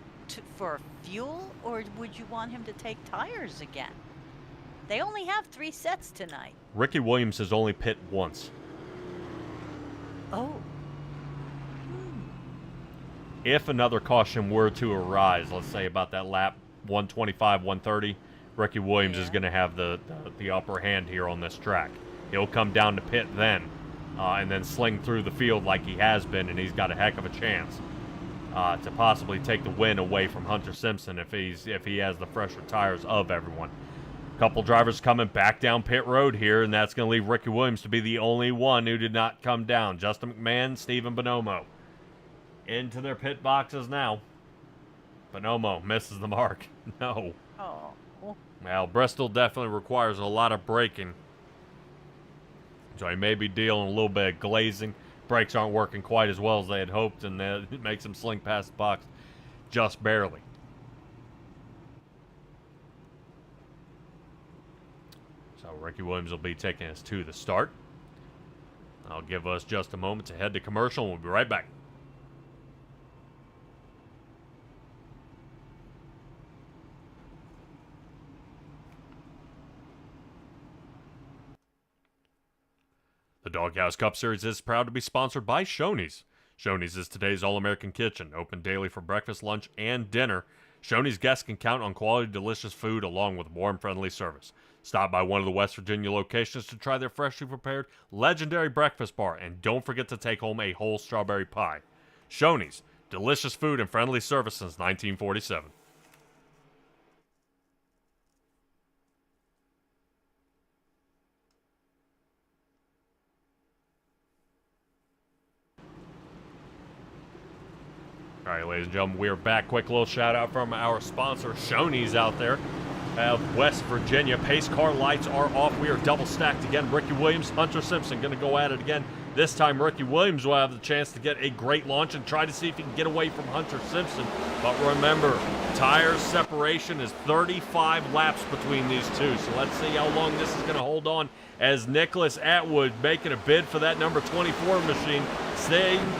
for fuel, or would you want him to take tires again? They only have 3 sets tonight. Ricky Williams has only pit once. Oh. If another caution were to arise, let's say about that lap 125, 130, Ricky Williams is going to have the upper hand here on this track. He'll come down to pit then, and then sling through the field like he has been, and he's got a heck of a chance to possibly take the win away from Hunter Simpson if he has the fresher tires of everyone. Couple drivers coming back down pit road here, and that's going to leave Ricky Williams to be the only one who did not come down. Justin McMahon, Stephen Bonomo into their pit boxes now. Bonomo misses the mark. No. Oh. Well, Bristol definitely requires a lot of braking. So he may be dealing a little bit of glazing. Brakes aren't working quite as well as they had hoped, and it makes him sling past the box just barely. Ricky Williams will be taking us to the start. I'll give us just a moment to head to commercial, and we'll be right back. The Doghouse Cup Series is proud to be sponsored by Shoney's. Shoney's is today's all-American kitchen, open daily for breakfast, lunch, and dinner. Shoney's guests can count on quality, delicious food along with warm, friendly service. Stop by one of the West Virginia locations to try their freshly prepared, legendary breakfast bar, and don't forget to take home a whole strawberry pie. Shoney's, delicious food and friendly service since 1947. All right, ladies and gentlemen, we are back. Quick little shout out from our sponsor, Shoney's out there. West Virginia. Pace car lights are off. We are double stacked again. Ricky Williams, Hunter Simpson going to go at it again. This time, Ricky Williams will have the chance to get a great launch and try to see if he can get away from Hunter Simpson. But remember, tire separation is 35 laps between these two. So let's see how long this is going to hold on as Nicholas Atwood making a bid for that number 24 machine.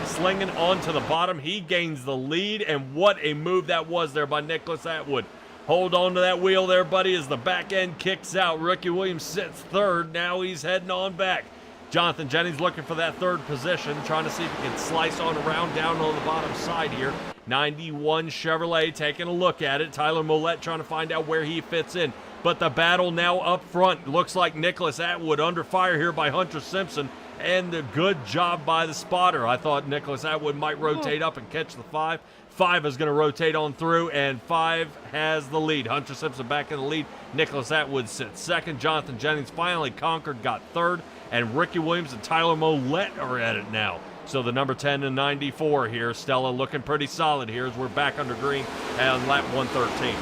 Slinging onto the bottom. He gains the lead, and what a move that was there by Nicholas Atwood. Hold on to that wheel there, buddy, as the back end kicks out. Ricky Williams sits third. Now he's heading on back. Jonathan Jennings looking for that third position, trying to see if he can slice on around down on the bottom side here. 91 Chevrolet taking a look at it. Tyler Mollett trying to find out where he fits in. But the battle now up front. Looks like Nicholas Atwood under fire here by Hunter Simpson. And the good job by the spotter. I thought Nicholas Atwood might rotate up and catch the 5. 5 is going to rotate on through, and 5 has the lead. Hunter Simpson back in the lead. Nicholas Atwood sits second. Jonathan Jennings finally conquered, got third. And Ricky Williams and Tyler Mollett are at it now. So the number 10 and 94 here. Stella looking pretty solid here as we're back under green on lap 113.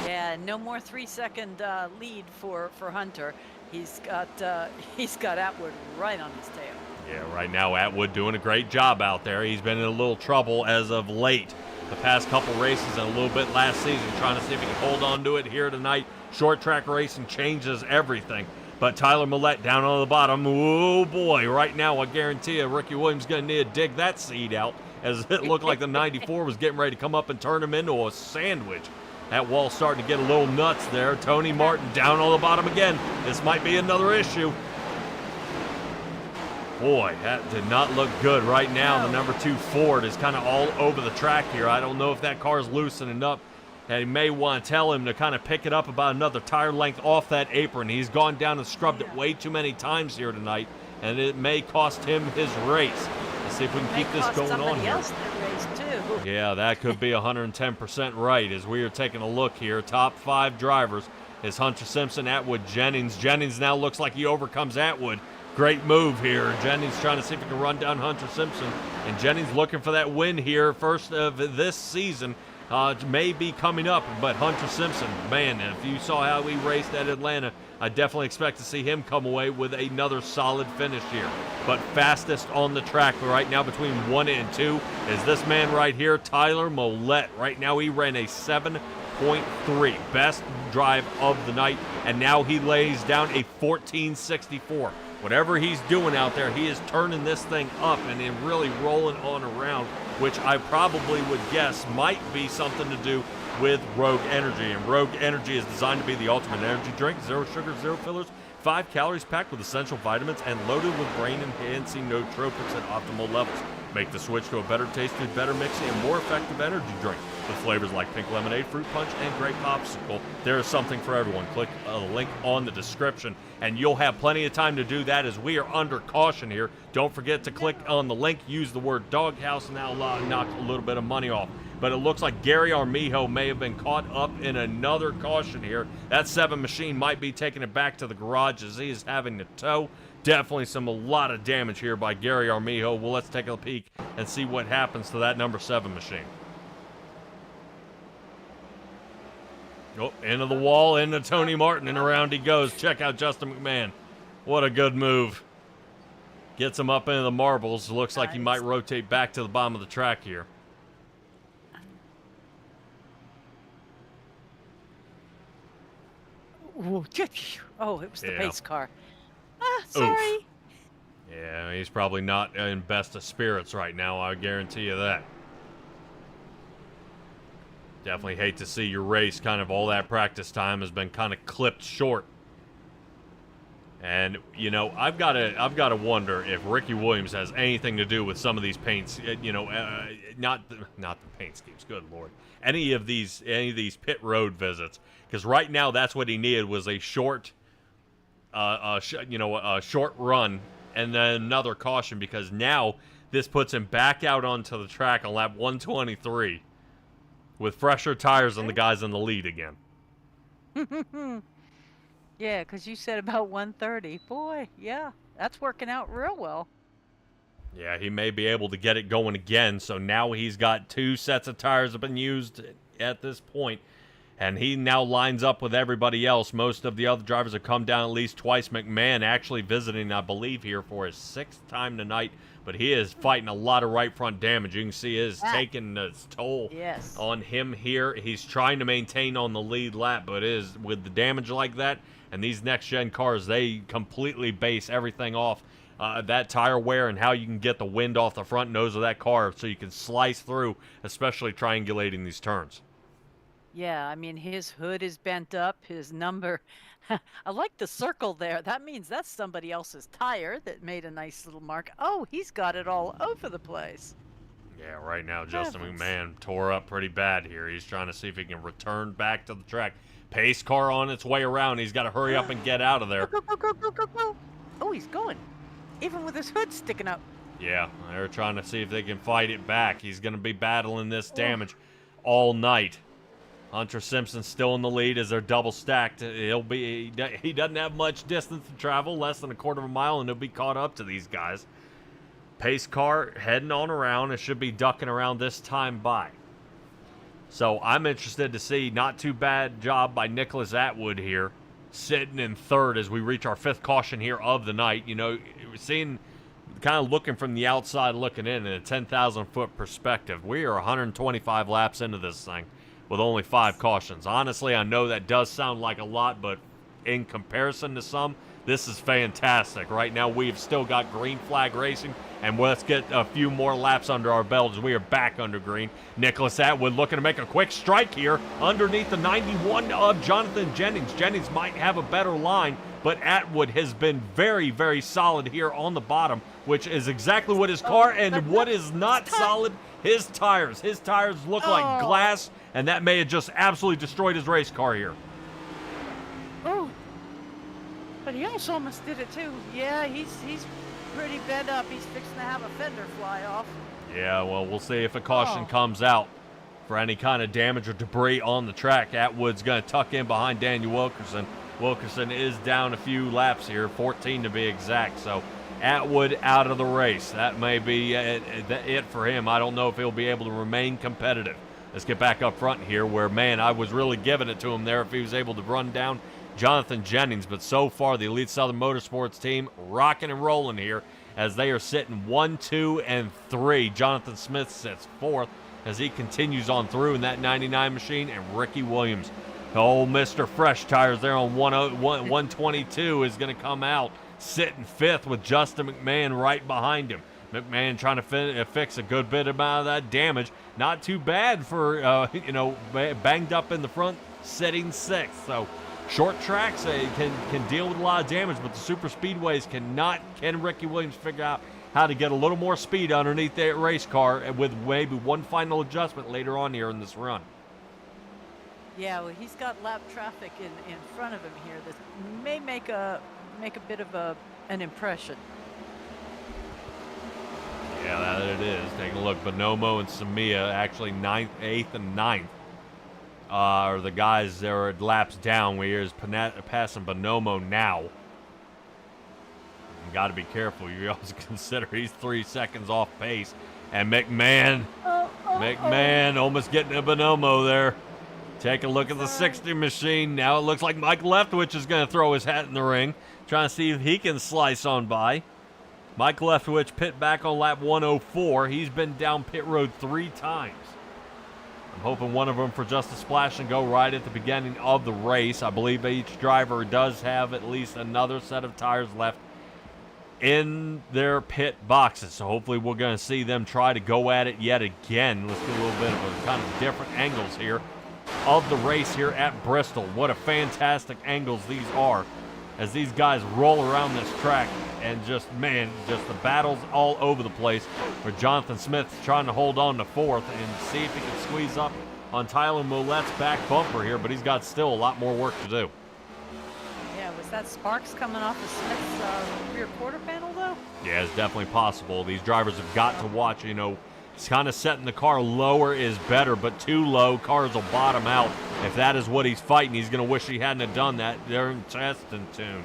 Yeah, no more 3-second lead for Hunter. He's got Atwood right on his tail. Yeah, right now Atwood doing a great job out there. He's been in a little trouble as of late. The past couple races and a little bit last season, trying to see if he can hold on to it here tonight. Short track racing changes everything. But Tyler Mollett down on the bottom. Oh boy, right now I guarantee you Ricky Williams going to need to dig that seed out, as it looked like the 94 was getting ready to come up and turn him into a sandwich. That wall's starting to get a little nuts there. Tony Martin down on the bottom again. This might be another issue. Boy, that did not look good right now. The number 2 Ford is kind of all over the track here. I don't know if that car's loosening up. And he may want to tell him to kind of pick it up about another tire length off that apron. He's gone down and scrubbed it way too many times here tonight, and it may cost him his race. Let's see if we can keep this going on here. Else their race too. Yeah, that could be 110% right as we are taking a look here. Top 5 drivers is Hunter Simpson, Atwood, Jennings. Jennings now looks like he overcomes Atwood. Great move here. Jennings trying to see if he can run down Hunter Simpson. And Jennings looking for that win here, first of this season. May be coming up, but Hunter Simpson, man, if you saw how he raced at Atlanta, I definitely expect to see him come away with another solid finish here. But fastest on the track right now between 1 and 2 is this man right here, Tyler Mollett. Right now he ran a 7.3, best drive of the night, and now he lays down a 14.64. Whatever he's doing out there, he is turning this thing up and then really rolling on around, which I probably would guess might be something to do with Rogue Energy. And Rogue Energy is designed to be the ultimate energy drink. 0 sugar, 0 fillers, 5 calories packed with essential vitamins and loaded with brain-enhancing nootropics at optimal levels. Make the switch to a better tasting, better mixing, and more effective energy drink. With flavors like pink lemonade, fruit punch, and grape popsicle, there is something for everyone. Click a link on the description, and you'll have plenty of time to do that as we are under caution here. Don't forget to click on the link, use the word Doghouse, and that'll knock a little bit of money off. But it looks like Gary Armijo may have been caught up in another caution here. That 7 machine might be taking it back to the garage as he is having to tow. Definitely a lot of damage here by Gary Armijo. Well, let's take a peek and see what happens to that number 7 machine. Oh, into the wall, into Tony Martin, and around he goes. Check out Justin McMahon. What a good move. Gets him up into the marbles. Looks like he might rotate back to the bottom of the track here. Oh, it was the Yeah. pace car. Ah, sorry. Yeah, he's probably not in best of spirits right now, I guarantee you that. Definitely hate to see your race, kind of all that practice time has been kind of clipped short. And, you know, I've got to wonder if Ricky Williams has anything to do with some of these paints, not the paint schemes, good Lord. Any of these pit road visits, because right now that's what he needed was a short a short run and then another caution, because now this puts him back out onto the track on lap 123 with fresher tires than the guys in the lead again. Yeah, because you said about 130. Boy, yeah, that's working out real well. Yeah, he may be able to get it going again, so now he's got 2 sets of tires have been used at this point, and he now lines up with everybody else. Most of the other drivers have come down at least twice. McMahon actually visiting, I believe, here for his 6th time tonight, but he is fighting a lot of right front damage. You can see it's taking its toll on him here. He's trying to maintain on the lead lap, but it is with the damage like that, and these next-gen cars, they completely base everything off that tire wear and how you can get the wind off the front nose of that car so you can slice through, especially triangulating these turns. Yeah, I mean, his hood is bent up, his number. I like the circle there. That means that's somebody else's tire that made a nice little mark. Oh, he's got it all over the place. Yeah, right now Justin McMahon tore up pretty bad here. He's trying to see if he can return back to the track. Pace car on its way around. He's got to hurry up and get out of there. Go, go, go, go, go, go. Oh, he's going. Even with his hood sticking up. Yeah, they're trying to see if they can fight it back. He's going to be battling this damage all night. Hunter Simpson still in the lead as they're double stacked. He doesn't have much distance to travel, less than a quarter of a mile, and he'll be caught up to these guys. Pace car heading on around. It should be ducking around this time by. So I'm interested to see, not too bad job by Nicholas Atwood here, sitting in 3rd as we reach our 5th caution here of the night. You know, seeing, kind of looking from the outside looking in a 10,000-foot perspective. We are 125 laps into this thing with only 5 cautions. Honestly, I know that does sound like a lot, but in comparison to some, this is fantastic. Right now, we've still got green flag racing, and let's get a few more laps under our belt as we are back under green. Nicholas Atwood looking to make a quick strike here underneath the 91 of Jonathan Jennings. Jennings might have a better line, but Atwood has been very, very solid here on the bottom, which is exactly what his car, and what is not solid, his tires. His tires look like glass, and that may have just absolutely destroyed his race car here. Oh, but he also almost did it too. Yeah, he's pretty bent up. He's fixing to have a fender fly off. Yeah, well, we'll see if a caution comes out for any kind of damage or debris on the track. Atwood's going to tuck in behind Daniel Wilkerson. Wilkerson is down a few laps here, 14 to be exact, so Atwood out of the race. That may be it for him. I don't know if he'll be able to remain competitive. Let's get back up front here where, man, I was really giving it to him there if he was able to run down Jonathan Jennings. But so far, the Elite Southern Motorsports team rocking and rolling here as they are sitting 1, 2, and 3. Jonathan Smith sits 4th as he continues on through in that 99 machine. And Ricky Williams, Mr. Fresh Tires there on 122 is going to come out sitting 5th with Justin McMahon right behind him. McMahon trying to fix a good bit amount of that damage. Not too bad for, banged up in the front, sitting 6th. So short tracks can deal with a lot of damage, but the super speedways cannot. Can Ricky Williams figure out how to get a little more speed underneath that race car with maybe one final adjustment later on here in this run? Yeah, well, he's got lap traffic in front of him here that may make a bit of an impression. Yeah, that it is. Taking a look, Bonomo and Samia actually 9th, 8th, and 9th are the guys that are laps down. Where he's passing Bonomo now. Got to be careful. You always consider he's 3 seconds off pace. And McMahon almost getting a Bonomo there. Take a look at the 60 machine. Now it looks like Mike Leftwich is going to throw his hat in the ring, trying to see if he can slice on by. Mike Leftwich pit back on lap 104. He's been down pit road 3 times. I'm hoping one of them for just a splash and go right at the beginning of the race. I believe each driver does have at least another set of tires left in their pit boxes. So hopefully we're going to see them try to go at it yet again. Let's get a little bit of a kind of different angles here of the race here at Bristol. What a fantastic angles these are as these guys roll around this track, and just, man, just the battles all over the place where Jonathan Smith trying to hold on to fourth and see if he can squeeze up on Tyler Moulette's back bumper here, but he's got still a lot more work to do. Yeah, was that sparks coming off of Smith's rear quarter panel, though? Yeah, it's definitely possible. These drivers have got to watch, you know, it's kind of setting the car lower is better, but too low, cars will bottom out. If that is what he's fighting, he's going to wish he hadn't have done that during testing tune.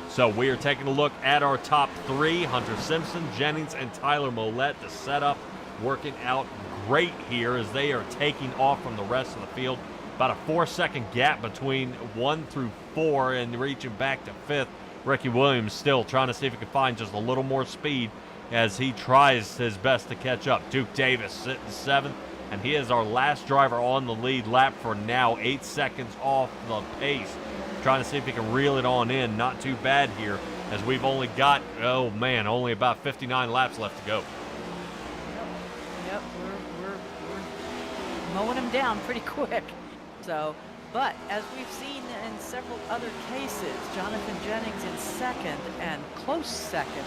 So we are taking a look at our top three, Hunter Simpson, Jennings, and Tyler Mollett. The setup working out great here as they are taking off from the rest of the field. About a 4-second gap between 1 through 4 and reaching back to 5th. Ricky Williams still trying to see if he can find just a little more speed as he tries his best to catch up. Duke Davis sitting 7th, and he is our last driver on the lead lap for now, 8 seconds off the pace. Trying to see if he can reel it on in. Not too bad here as we've only got, oh man, only about 59 laps left to go. Yep, we're mowing him down pretty quick. So, but as we've seen in several other cases, Jonathan Jennings in second and close second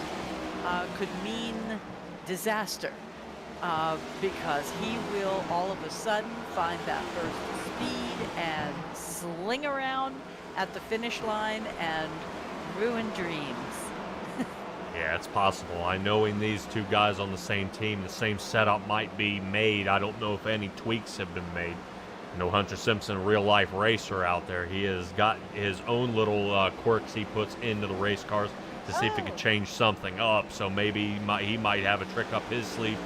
could mean disaster because he will all of a sudden find that first speed and sling around at the finish line and ruin dreams. Yeah, it's possible. I know in these two guys on the same team, the same setup might be made. I don't know if any tweaks have been made. I know Hunter Simpson, a real-life racer out there. He has got his own little quirks he puts into the race cars to see if he could change something up. So maybe he might have a trick up his sleeve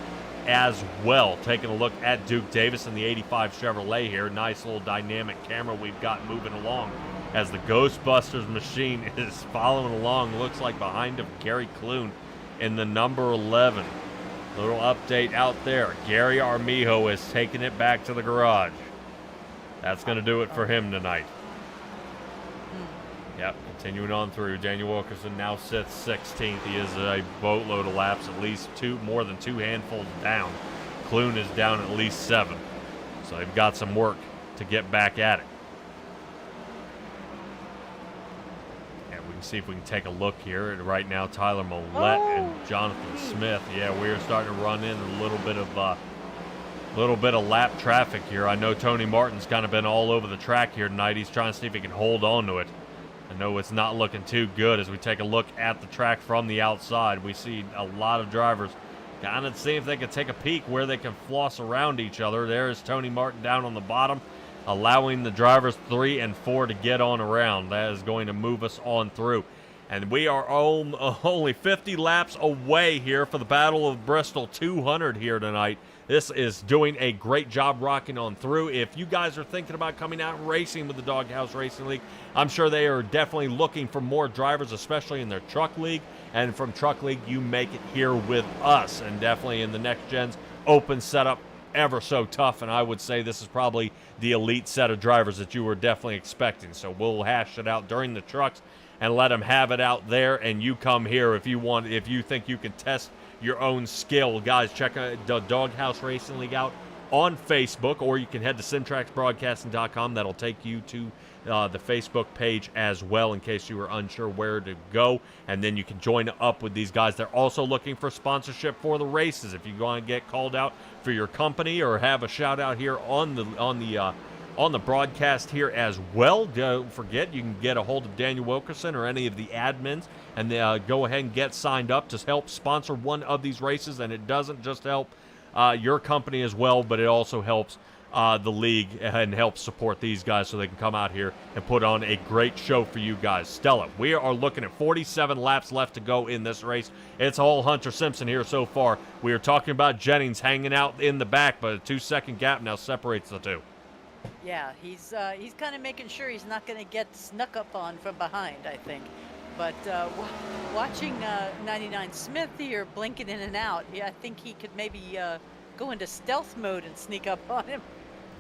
as well. Taking a look at Duke Davis in the 85 Chevrolet here. Nice little dynamic camera we've got moving along as the Ghostbusters machine is following along. Looks like behind him, Gary Clune in the number 11. Little update out there. Gary Armijo is taking it back to the garage. That's going to do it for him tonight. Yep, continuing on through. Daniel Wilkerson now sits 16th. He is a boatload of laps, at least more than two handfuls down. Clune is down at least 7. So they've got some work to get back at it. And we can see if we can take a look here. And right now, Tyler Mollett and Jonathan Smith. Yeah, we are starting to run in a little bit of lap traffic here. I know Tony Martin's kind of been all over the track here tonight. He's trying to see if he can hold on to it. I know it's not looking too good as we take a look at the track from the outside. We see a lot of drivers kind of see if they can take a peek where they can floss around each other. There's Tony Martin down on the bottom, allowing the drivers 3 and 4 to get on around. That is going to move us on through. And we are only 50 laps away here for the Battle of Bristol 200 here tonight. This is doing a great job rocking on through. If you guys are thinking about coming out and racing with the Doghouse Racing League, I'm sure they are definitely looking for more drivers, especially in their truck league. And from truck league, you make it here with us. And definitely in the next gen's open setup, ever so tough. And I would say this is probably the elite set of drivers that you were definitely expecting. So we'll hash it out during the trucks and let them have it out there. And you come here if you think you can test your own skill. Guys, check out the Doghouse Racing League out on Facebook, or you can head to simtracksbroadcasting.com. That'll take you to the Facebook page as well in case you were unsure where to go, and then you can join up with these guys. They're also looking for sponsorship for the races. If you want to get called out for your company or have a shout out here on the broadcast here as well, don't forget you can get a hold of Daniel Wilkerson or any of the admins and go ahead and get signed up to help sponsor one of these races. And it doesn't just help your company as well, but it also helps the league and helps support these guys so they can come out here and put on a great show for you guys. Stella, we are looking at 47 laps left to go in this race. It's all Hunter Simpson here so far. We are talking about Jennings hanging out in the back, but a 2-second gap now separates the two. Yeah, he's kind of making sure he's not going to get snuck up on from behind, I think. But watching 99 Smith here blinking in and out, yeah, I think he could maybe go into stealth mode and sneak up on him.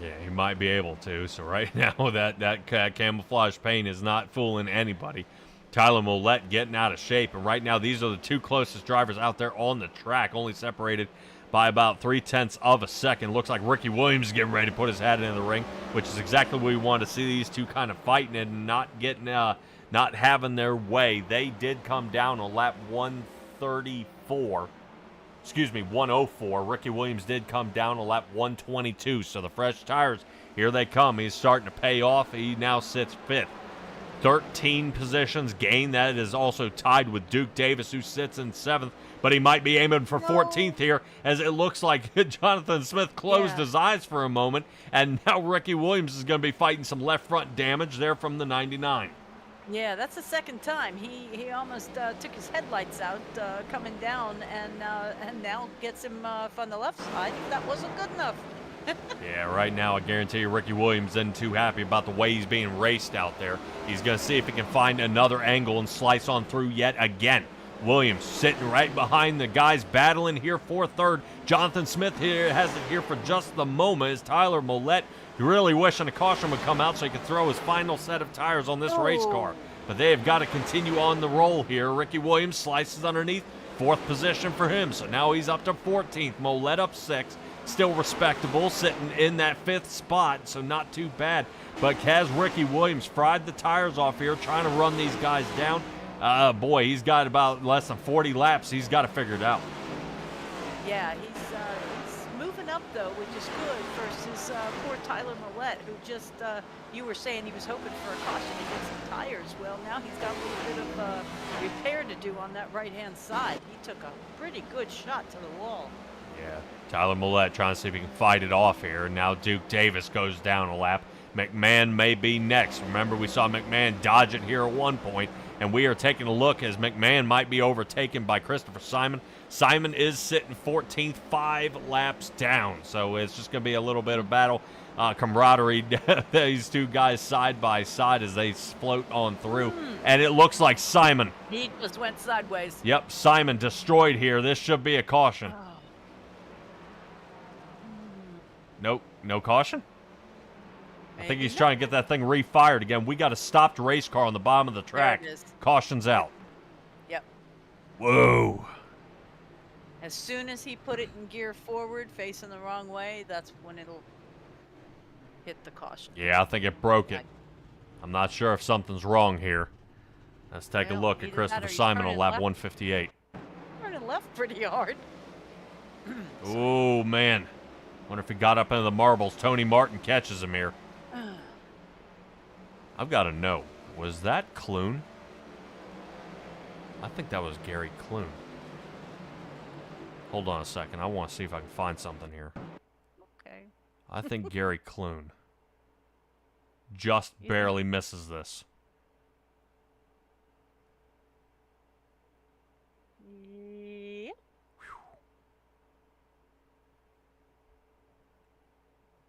Yeah, he might be able to. So right now, that camouflage paint is not fooling anybody. Tyler Mollett getting out of shape, and right now these are the two closest drivers out there on the track, only separated by about 0.3 of a second. Looks like Ricky Williams is getting ready to put his hat in the ring, which is exactly what we want to see these two kind of fighting and not getting, not having their way. They did come down on lap 134. Excuse me, 104. Ricky Williams did come down on lap 122. So the fresh tires, here they come. He's starting to pay off. He now sits fifth. 13 positions gain. That is also tied with Duke Davis, who sits in seventh, but he might be aiming for 14th here, as it looks like Jonathan Smith closed his eyes for a moment, and now Ricky Williams is going to be fighting some left front damage there from the 99. Yeah, that's the second time. He almost took his headlights out coming down, and now gets him from the left side. That wasn't good enough. Yeah, right now I guarantee you Ricky Williams isn't too happy about the way he's being raced out there. He's going to see if he can find another angle and slice on through yet again. Williams sitting right behind the guys battling here for third. Jonathan Smith here has it here for just the moment as Tyler Mollett really wishing a caution would come out so he could throw his final set of tires on this race car. But they have got to continue on the roll here. Ricky Williams slices underneath. Fourth position for him. So now he's up to 14th. Mollett up 6th. Still respectable, sitting in that 5th spot, so not too bad. But has Ricky Williams fried the tires off here, trying to run these guys down? Boy, he's got about less than 40 laps. He's got to figure it out. Yeah, he's moving up, though, which is good versus poor Tyler Mollett, who just, you were saying he was hoping for a caution against the tires. Well, now he's got a little bit of repair to do on that right-hand side. He took a pretty good shot to the wall. Yeah, Tyler Mollett trying to see if he can fight it off here. And now Duke Davis goes down a lap. McMahon may be next. Remember, we saw McMahon dodge it here at one point, and we are taking a look as McMahon might be overtaken by Christopher Simon. Simon is sitting 14th, 5 laps down, so it's just going to be a little bit of battle camaraderie. These two guys side by side as they float on through, and it looks like Simon. He just went sideways. Yep, Simon destroyed here. This should be a caution. Nope, no caution? I think he's trying to get that thing refired again. We got a stopped race car on the bottom of the track. There it is. Caution's out. Yep. Whoa. As soon as he put it in gear forward, facing the wrong way, that's when it'll hit the caution. Yeah, I think it broke it. I'm not sure if something's wrong here. Let's take a look at Christopher Simon on lap 158. Turning left pretty hard. Oh, man. Wonder if he got up into the marbles. Tony Martin catches him here. I've got to know. Was that Clune? I think that was Gary Clune. Hold on a second. I want to see if I can find something here. Okay. I think Gary Clune just barely misses this. Yep.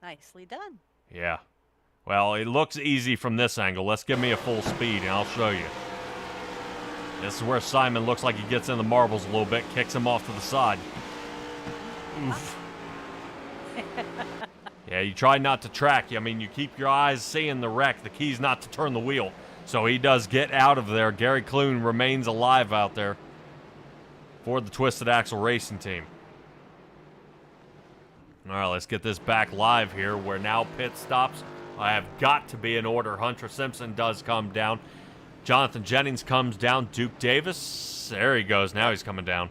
Nicely done. Yeah. Well, it looks easy from this angle. Let's give me a full speed, and I'll show you. This is where Simon looks like he gets in the marbles a little bit, kicks him off to the side. Oof. Yeah, you try not to track. I mean, you keep your eyes seeing the wreck. The key's not to turn the wheel. So he does get out of there. Gary Clune remains alive out there for the Twisted Axle Racing team. All right, let's get this back live here, where now pit stops have got to be in order. Hunter Simpson does come down. Jonathan Jennings comes down. Duke Davis, there he goes. Now he's coming down.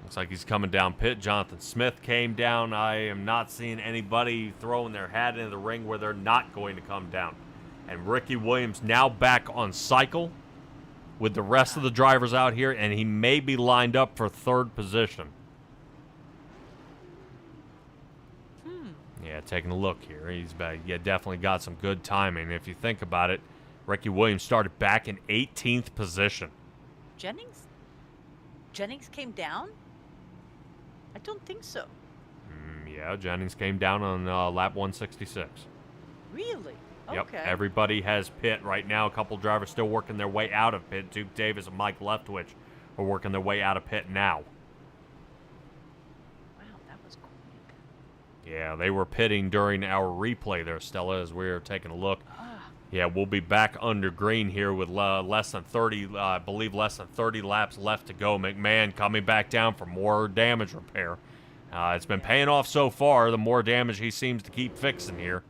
Looks like he's coming down pit. Jonathan Smith came down. I am not seeing anybody throwing their hat into the ring where they're not going to come down. And Ricky Williams now back on cycle with the rest of the drivers out here, and he may be lined up for third position. Yeah, taking a look here. He's definitely got some good timing. If you think about it, Ricky Williams started back in 18th position. Jennings? Jennings came down? I don't think so. Yeah, Jennings came down on lap 166. Really? Yep, Okay. everybody has pit right now. A couple drivers still working their way out of pit. Duke Davis and Mike Leftwich are working their way out of pit now. Wow, that was quick. Yeah, they were pitting during our replay there, Stella, as we're taking a look. Yeah, we'll be back under green here with less than 30, I believe less than 30 laps left to go. McMahon coming back down for more damage repair. It's been paying off so far. The more damage he seems to keep fixing here,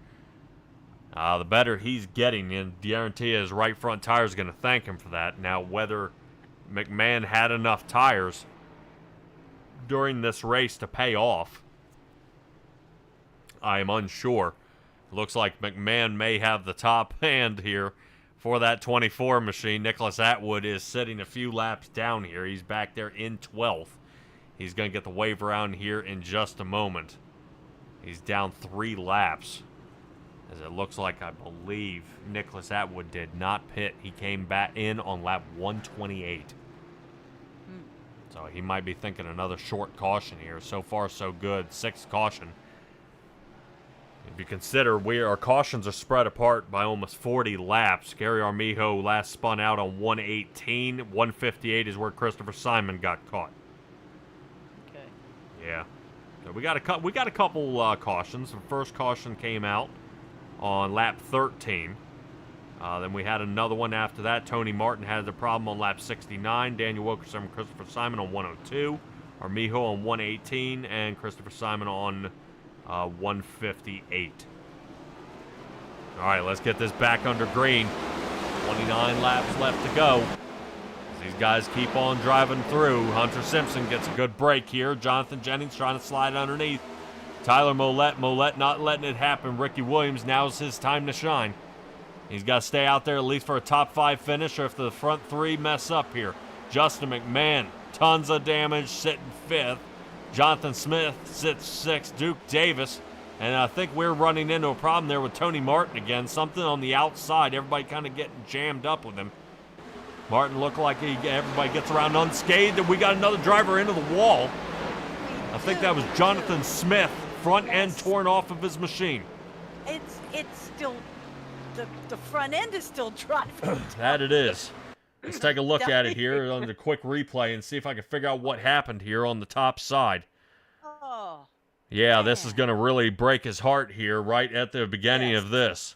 the better he's getting, and guarantee his right front tire is going to thank him for that. Now, whether McMahon had enough tires during this race to pay off, I am unsure. Looks like McMahon may have the top hand here for that 24 machine. Nicholas Atwood is sitting a few laps down here. He's back there in 12th. He's going to get the wave around here in just a moment. He's down 3 laps. As it looks like, I believe, Nicholas Atwood did not pit. He came back in on lap 128. So he might be thinking another short caution here. So far, so good. 6th caution. If you consider our cautions are spread apart by almost 40 laps. Gary Armijo last spun out on 118. 158 is where Christopher Simon got caught. Okay. Yeah. So we got a couple cautions. The first caution came out on lap 13. Then we had another one after that. Tony Martin had the problem on lap 69. Daniel Wilkerson and Christopher Simon on 102. Armijo on 118. And Christopher Simon on 158. All right, let's get this back under green. 29 laps left to go. As these guys keep on driving through. Hunter Simpson gets a good break here. Jonathan Jennings trying to slide underneath. Tyler Mollett not letting it happen. Ricky Williams, now's his time to shine. He's got to stay out there at least for a top 5 finish, or if the front 3 mess up here. Justin McMahon, tons of damage, sitting 5th. Jonathan Smith sits 6th. Duke Davis. And I think we're running into a problem there with Tony Martin again. Something on the outside. Everybody kind of getting jammed up with him. Martin looked like everybody gets around unscathed. And we got another driver into the wall. I think that was Jonathan Smith. Front end torn off of his machine. It's still, the front end is still driving. That it is. Let's take a look at it here on the quick replay and see if I can figure out what happened here on the top side. Oh. Yeah, this is going to really break his heart here right at the beginning of this.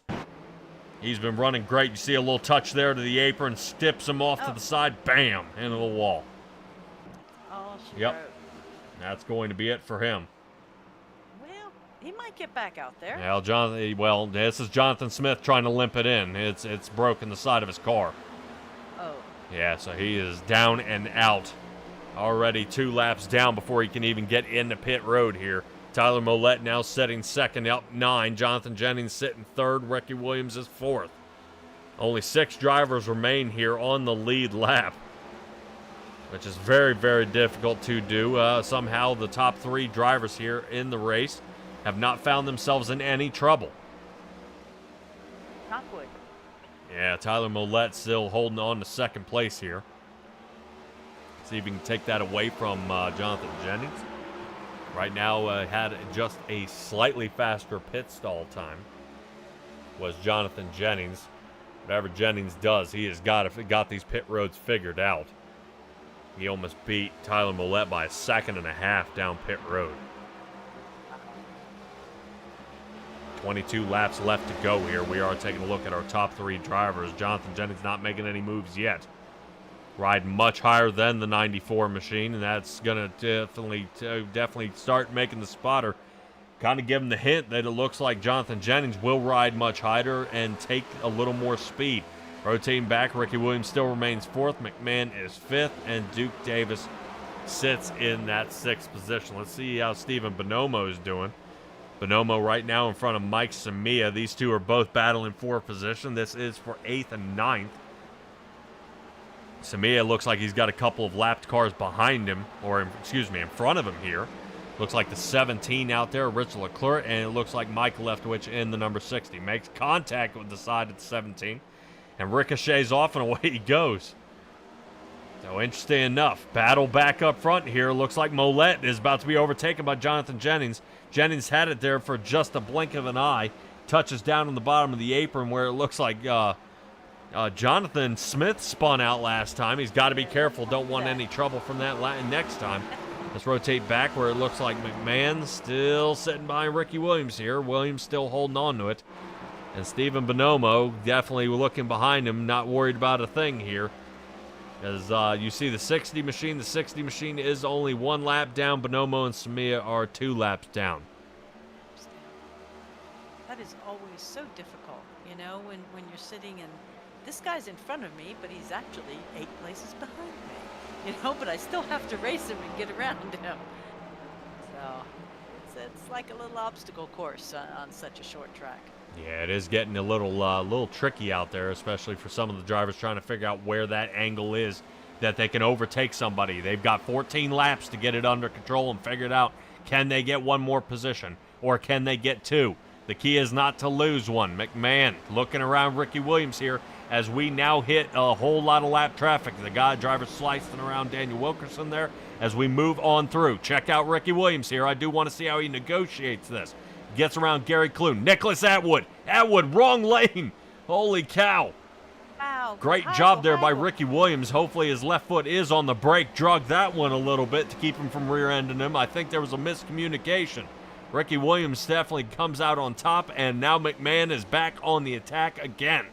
He's been running great. You see a little touch there to the apron, stips him off to the side, bam, into the wall. Oh, sure. Yep. That's going to be it for him. Well, he might get back out there. Well, this is Jonathan Smith trying to limp it in. It's broken the side of his car. Oh. Yeah, so he is down and out. Already 2 laps down before he can even get into pit road here. Tyler Mollett now sitting 2nd, up 9. Jonathan Jennings sitting 3rd. Ricky Williams is 4th. Only 6 drivers remain here on the lead lap, which is very, very difficult to do. Somehow the top 3 drivers here in the race have not found themselves in any trouble. Not good. Yeah, Tyler Mollett still holding on to 2nd place here. See if we can take that away from Jonathan Jennings. Right now, had just a slightly faster pit stall time was Jonathan Jennings. Whatever Jennings does, he has got these pit roads figured out. He almost beat Tyler Mollett by 1.5 seconds down pit road. 22 laps left to go here. We are taking a look at our top 3 drivers. Jonathan Jennings not making any moves yet. Riding much higher than the 94 machine, and that's going to definitely start making the spotter kind of give him the hint that it looks like Jonathan Jennings will ride much higher and take a little more speed. Rotating back, Ricky Williams still remains 4th. McMahon is 5th, and Duke Davis sits in that 6th position. Let's see how Stephen Bonomo is doing. Bonomo right now in front of Mike Samia. These two are both battling for position. This is for 8th and 9th. Samia looks like he's got a couple of lapped cars behind him, or in front of him here. Looks like the 17 out there, Richard Leclerc, and it looks like Mike Leftwich in the number 60. Makes contact with the side at the 17, and ricochets off, and away he goes. So interesting enough, battle back up front here. Looks like Mollett is about to be overtaken by Jonathan Jennings. Jennings had it there for just a blink of an eye. Touches down on the bottom of the apron where it looks like Jonathan Smith spun out last time. He's got to be careful. Don't want any trouble from that next time. Let's rotate back where it looks like McMahon still sitting behind Ricky Williams here. Williams still holding on to it. And Stephen Bonomo definitely looking behind him, not worried about a thing here. As you see the 60 machine. The 60 machine is only 1 lap down. Bonomo and Samia are 2 laps down. That is always so difficult, you know, when you're sitting and this guy's in front of me, but he's actually 8 places behind me, you know, but I still have to race him and get around him. So it's like a little obstacle course on such a short track. Yeah, it is getting a little tricky out there, especially for some of the drivers trying to figure out where that angle is that they can overtake somebody. They've got 14 laps to get it under control and figure it out. Can they get 1 more position, or can they get 2? The key is not to lose 1. McMahon looking around Ricky Williams here as we now hit a whole lot of lap traffic. The driver slicing around Daniel Wilkerson there as we move on through. Check out Ricky Williams here. I do want to see how he negotiates this. Gets around Gary Clune. Nicholas Atwood. Atwood, wrong lane. Holy cow. Wow. Great job there by Ricky Williams. Hopefully his left foot is on the brake. Drug that one a little bit to keep him from rear-ending him. I think there was a miscommunication. Ricky Williams definitely comes out on top, and now McMahon is back on the attack again.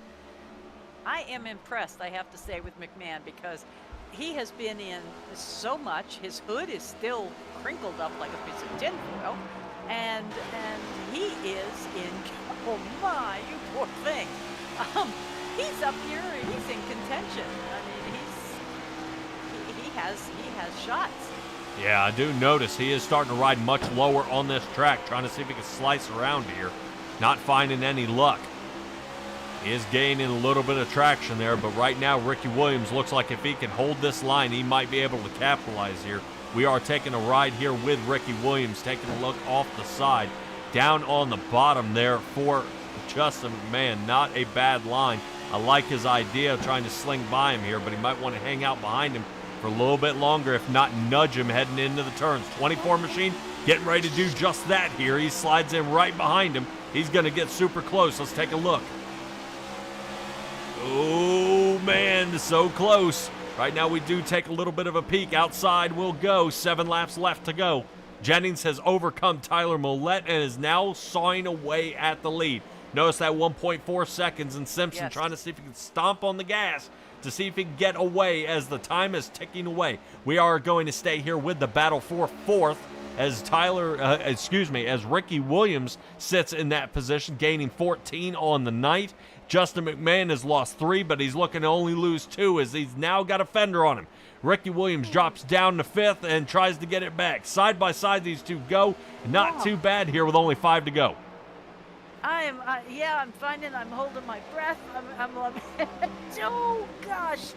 I am impressed, I have to say, with McMahon because he has been in so much. His hood is still crinkled up like a piece of tinfoil, and he is in, oh my, you poor thing. He's up here, he's in contention. I mean, he has shots. Yeah, I do notice he is starting to ride much lower on this track, trying to see if he can slice around here. Not finding any luck. He is gaining a little bit of traction there, but right now Ricky Williams looks like if he can hold this line, he might be able to capitalize here. We are taking a ride here with Ricky Williams, taking a look off the side. Down on the bottom there for Justin McMahon. Not a bad line. I like his idea of trying to sling by him here, but he might want to hang out behind him for a little bit longer, if not nudge him heading into the turns. 24 machine getting ready to do just that here. He slides in right behind him. He's going to get super close. Let's take a look. Oh, man, so close. Right now we do take a little bit of a peek. Outside we'll go. 7 laps left to go. Jennings has overcome Tyler Millette and is now sawing away at the lead. Notice that 1.4 seconds, and Simpson trying to see if he can stomp on the gas to see if he can get away as the time is ticking away. We are going to stay here with the battle for 4th as Ricky Williams sits in that position, gaining 14 on the night. Justin McMahon has lost 3, but he's looking to only lose 2 as he's now got a fender on him. Ricky Williams drops down to 5th and tries to get it back. Side by side, these two go. Not too bad here with only 5 to go. I'm finding I'm holding my breath. Oh, gosh.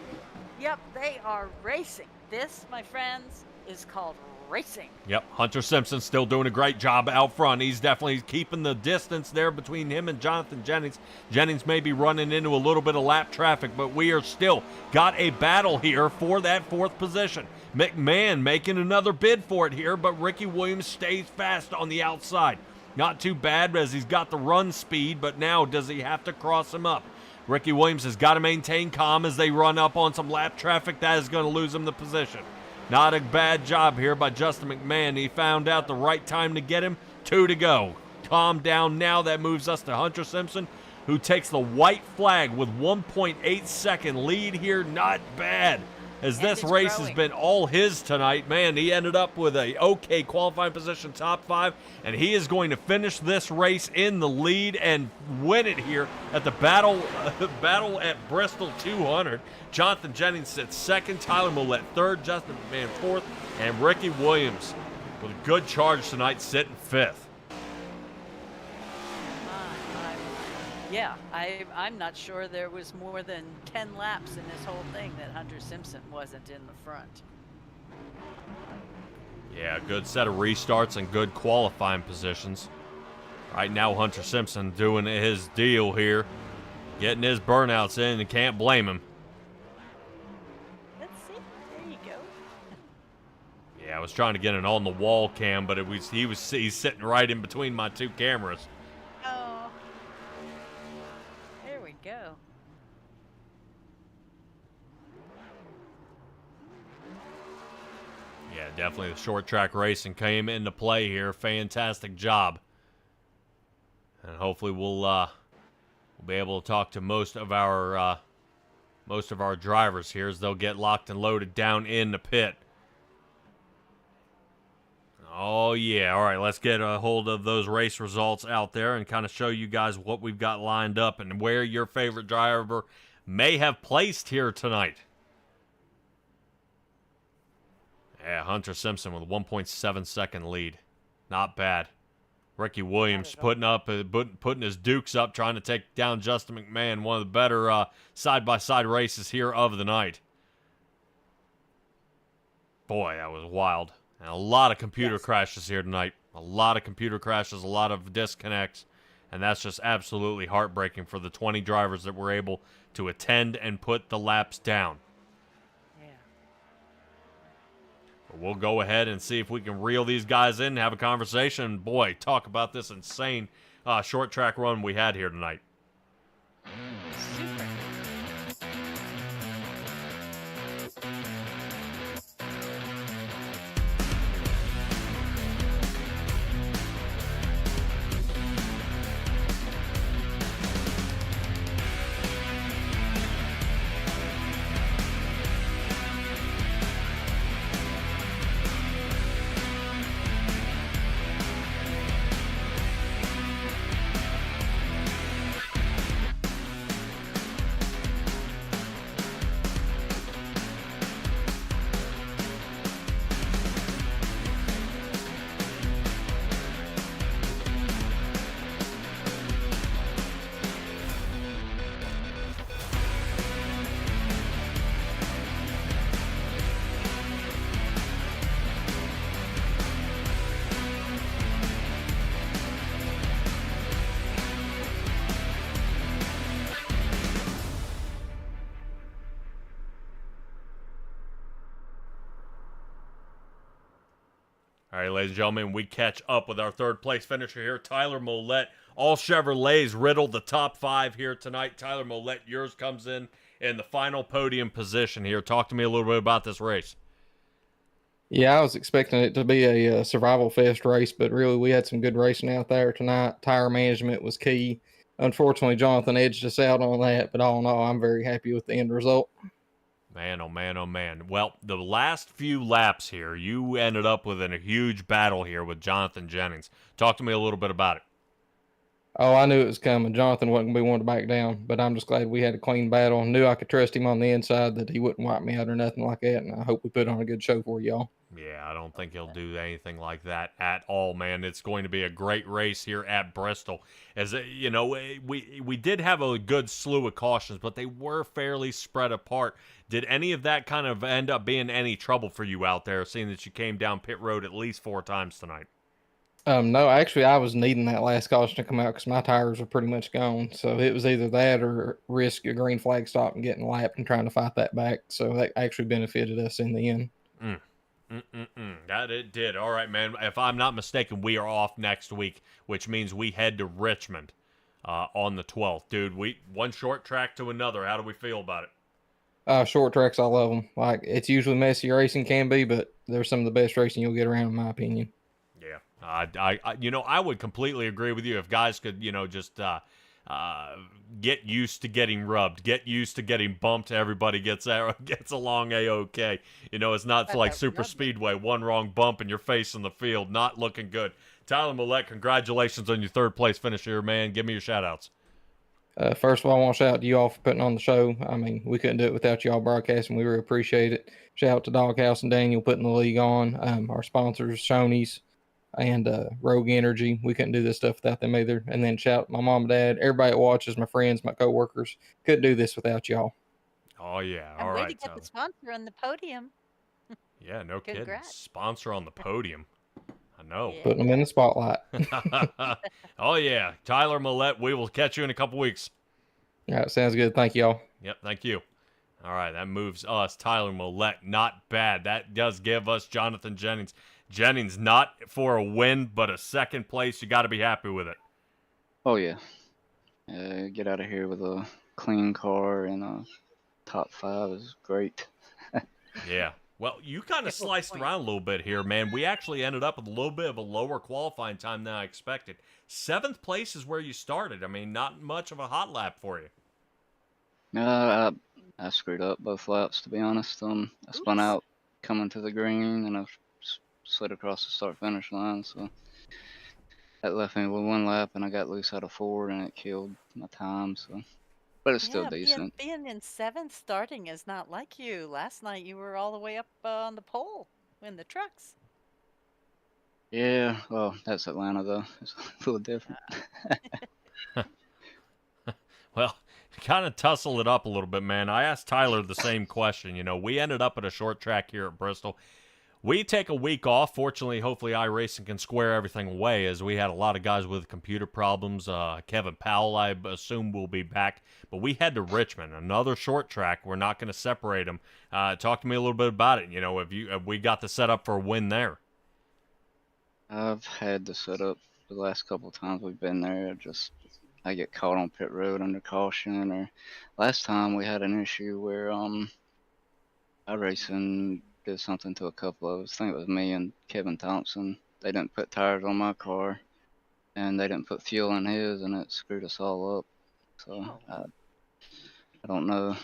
Yep, they are racing. This, my friends, is called racing. Yep, Hunter Simpson still doing a great job out front. He's definitely keeping the distance there between him and Jonathan Jennings. Jennings may be running into a little bit of lap traffic, but we are still got a battle here for that 4th position. McMahon making another bid for it here, but Ricky Williams stays fast on the outside. Not too bad as he's got the run speed, but now does he have to cross him up? Ricky Williams has got to maintain calm as they run up on some lap traffic. That is going to lose him the position. Not a bad job here by Justin McMahon. He found out the right time to get him. 2 to go. Calm down now. That moves us to Hunter Simpson, who takes the white flag with 1.8 second lead here. Not bad. As this race has been all his tonight, man, he ended up with a okay qualifying position, top 5, and he is going to finish this race in the lead and win it here at the battle at Bristol 200. Jonathan Jennings sits 2nd, Tyler Millette 3rd, Justin McMahon 4th, and Ricky Williams with a good charge tonight sitting 5th. Yeah, I'm not sure there was more than 10 laps in this whole thing that Hunter Simpson wasn't in the front. Yeah, good set of restarts and good qualifying positions. Right now, Hunter Simpson doing his deal here, getting his burnouts in, and can't blame him. Let's see. There you go. Yeah, I was trying to get an on-the-wall cam, but he's sitting right in between my 2 cameras. Oh. There we go. Yeah, Definitely the short track racing came into play here. Fantastic job. And hopefully we'll be able to talk to most of our drivers here as they'll get locked and loaded down in the pit. Oh, yeah. All right, let's get a hold of those race results out there and kind of show you guys what we've got lined up and where your favorite driver may have placed here tonight. Yeah, Hunter Simpson with a 1.7 second lead. Not bad. Ricky Williams putting his dukes up, trying to take down Justin McMahon. One of the better side-by-side races here of the night. Boy, that was wild. And a lot of computer crashes here tonight. A lot of computer crashes, a lot of disconnects. And that's just absolutely heartbreaking for the 20 drivers that were able to attend and put the laps down. Yeah. But we'll go ahead and see if we can reel these guys in and have a conversation. Boy, talk about this insane short track run we had here tonight. Super. All right, ladies and gentlemen, we catch up with our third place finisher here, Tyler Mollett. All Chevrolets riddled the top 5 here tonight. Tyler Mollett, yours comes in the final podium position here. Talk to me a little bit about this race. Yeah, I was expecting it to be a survival fest race, but really we had some good racing out there tonight. Tire management was key. Unfortunately, Jonathan edged us out on that, but all in all, I'm very happy with the end result. Man, oh man, oh man. Well, the last few laps here, you ended up with a huge battle here with Jonathan Jennings. Talk to me a little bit about it. Oh, I knew it was coming. Jonathan wasn't going to be one to back down, but I'm just glad we had a clean battle. Knew I could trust him on the inside, that he wouldn't wipe me out or nothing like that, and I hope we put on a good show for y'all. Yeah, I don't think he'll do anything like that at all, man. It's going to be a great race here at Bristol. As you know, we did have a good slew of cautions, but they were fairly spread apart. Did any of that kind of end up being any trouble for you out there, seeing that you came down pit road at least 4 times tonight? No, actually, I was needing that last caution to come out because my tires were pretty much gone. So it was either that or risk a green flag stop and getting lapped and trying to fight that back. So that actually benefited us in the end. That it did. All right, man. If I'm not mistaken, we are off next week, which means we head to Richmond on the 12th. Dude, one short track to another. How do we feel about it? Short tracks, I love them. Like, it's usually messy racing can be, but they're some of the best racing you'll get around, in my opinion. Yeah, I would completely agree with you if guys could, just get used to getting rubbed, get used to getting bumped. Everybody gets along a-okay. It's not like super speedway. One wrong bump and you're facing the field, not looking good. Tyler Mollett, congratulations on your third place finish here, man. Give me your shout outs. First of all, I want to shout out to you all for putting on the show. I mean, we couldn't do it without you all broadcasting. We really appreciate it. Shout out to Doghouse and Daniel putting the league on. Our sponsors, Shoney's and Rogue Energy. We couldn't do this stuff without them either. And then shout out my mom and dad, everybody that watches, my friends, my coworkers. Couldn't do this without y'all. Oh, yeah. And all way right, to get Tyler. the sponsor on the podium. Yeah, no kidding. Congrats. Sponsor on the podium. I know. Yeah. Putting them in the spotlight. Oh, yeah. Tyler Mollett, we will catch you in a couple weeks. All right, sounds good. Thank you all. Yep, thank you. All right, that moves us. Tyler Mollett, not bad. That does give us Jonathan Jennings. Jennings, not for a win, but a second place. You got to be happy with it. Oh yeah. Get out of here with a clean car and a top 5 is great. Yeah, Well, you kind of Good sliced point. around a little bit here, man. We actually ended up with a little bit of a lower qualifying time than I expected. 7th place is where you started. I mean, not much of a hot lap for you. I screwed up both laps, to be honest. I spun Oops. out coming to the green, and I slid across the start finish line. So that left me with 1 lap, and I got loose out of 4, and it killed my time. So, but it's still Yeah, being decent. being in 7th starting is not like you. Last night you were all the way up on the pole in the trucks. Yeah, well, that's Atlanta though. It's a little different. Well, kind of tussle it up a little bit, man. I asked Tyler the same question. You know, we ended up at a short track here at Bristol. We take a week off. Fortunately, hopefully, iRacing can square everything away as we had a lot of guys with computer problems. Kevin Powell, I assume, will be back. But we head to Richmond, another short track. We're not going to separate them. Talk to me a little bit about it. You know, have we got the setup for a win there? I've had to set up the last couple of times we've been there. I get caught on pit road under caution, or last time we had an issue where iRacing did something to a couple of us. I think it was me and Kevin Thompson. They didn't put tires on my car, and they didn't put fuel in his, and it screwed us all up. So Oh. I don't know.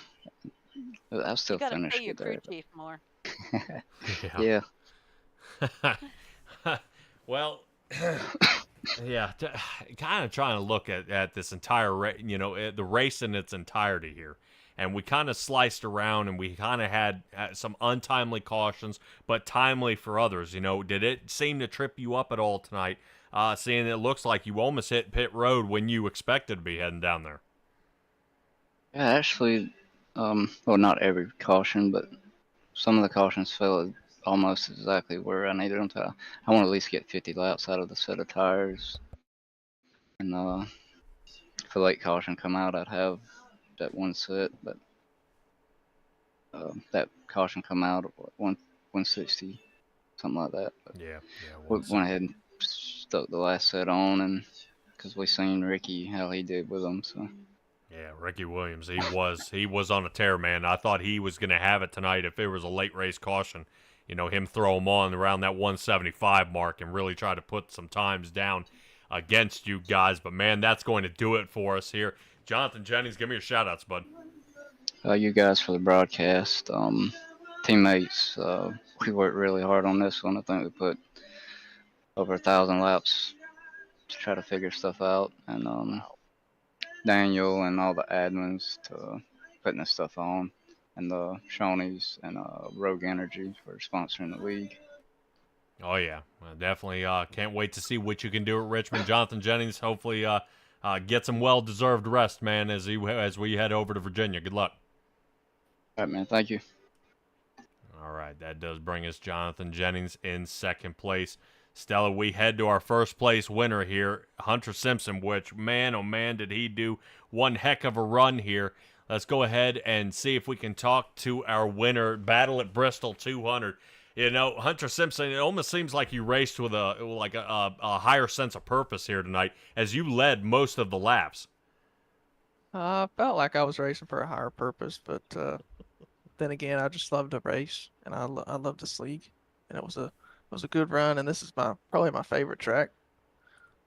I still You got to finished pay your it crew there. chief more. Yeah. Well, yeah, kind of trying to look at this entire, the race in its entirety here. And we kind of sliced around and we kind of had some untimely cautions, but timely for others. You know, did it seem to trip you up at all tonight, seeing it looks like you almost hit pit road when you expected to be heading down there? Yeah, actually, well, not every caution, but some of the cautions fell almost exactly where I needed them to. I want to at least get 50 laps out of the set of tires. And if a late caution come out, I'd have that one set, but that caution come out at 160, something like that. But Yeah, we went ahead and stuck the last set on, and because we seen Ricky how he did with them, so. Yeah, Ricky Williams, he was on a tear, man. I thought he was going to have it tonight if it was a late race caution. You know, him throw him on around that 175 mark and really try to put some times down against you guys. But, man, that's going to do it for us here. Jonathan Jennings, give me your shout-outs, bud. You guys for the broadcast. Teammates, we worked really hard on this one. I think we put over 1,000 laps to try to figure stuff out. And Daniel and all the admins to putting this stuff on, and the Shawnees and Rogue Energy for sponsoring the league. Oh, yeah. Well, definitely can't wait to see what you can do at Richmond. Jonathan Jennings, hopefully get some well-deserved rest, man, as we head over to Virginia. Good luck. All right, man. Thank you. All right, that does bring us Jonathan Jennings in second place. Stella, we head to our first place winner here, Hunter Simpson, which, man, oh man, did he do one heck of a run here. Let's go ahead and see if we can talk to our winner, Battle at Bristol 200. You know, Hunter Simpson, it almost seems like you raced with a higher sense of purpose here tonight as you led most of the laps. I felt like I was racing for a higher purpose, but then again, I just love to race, and I love this league, and it was a good run, and this is probably my favorite track.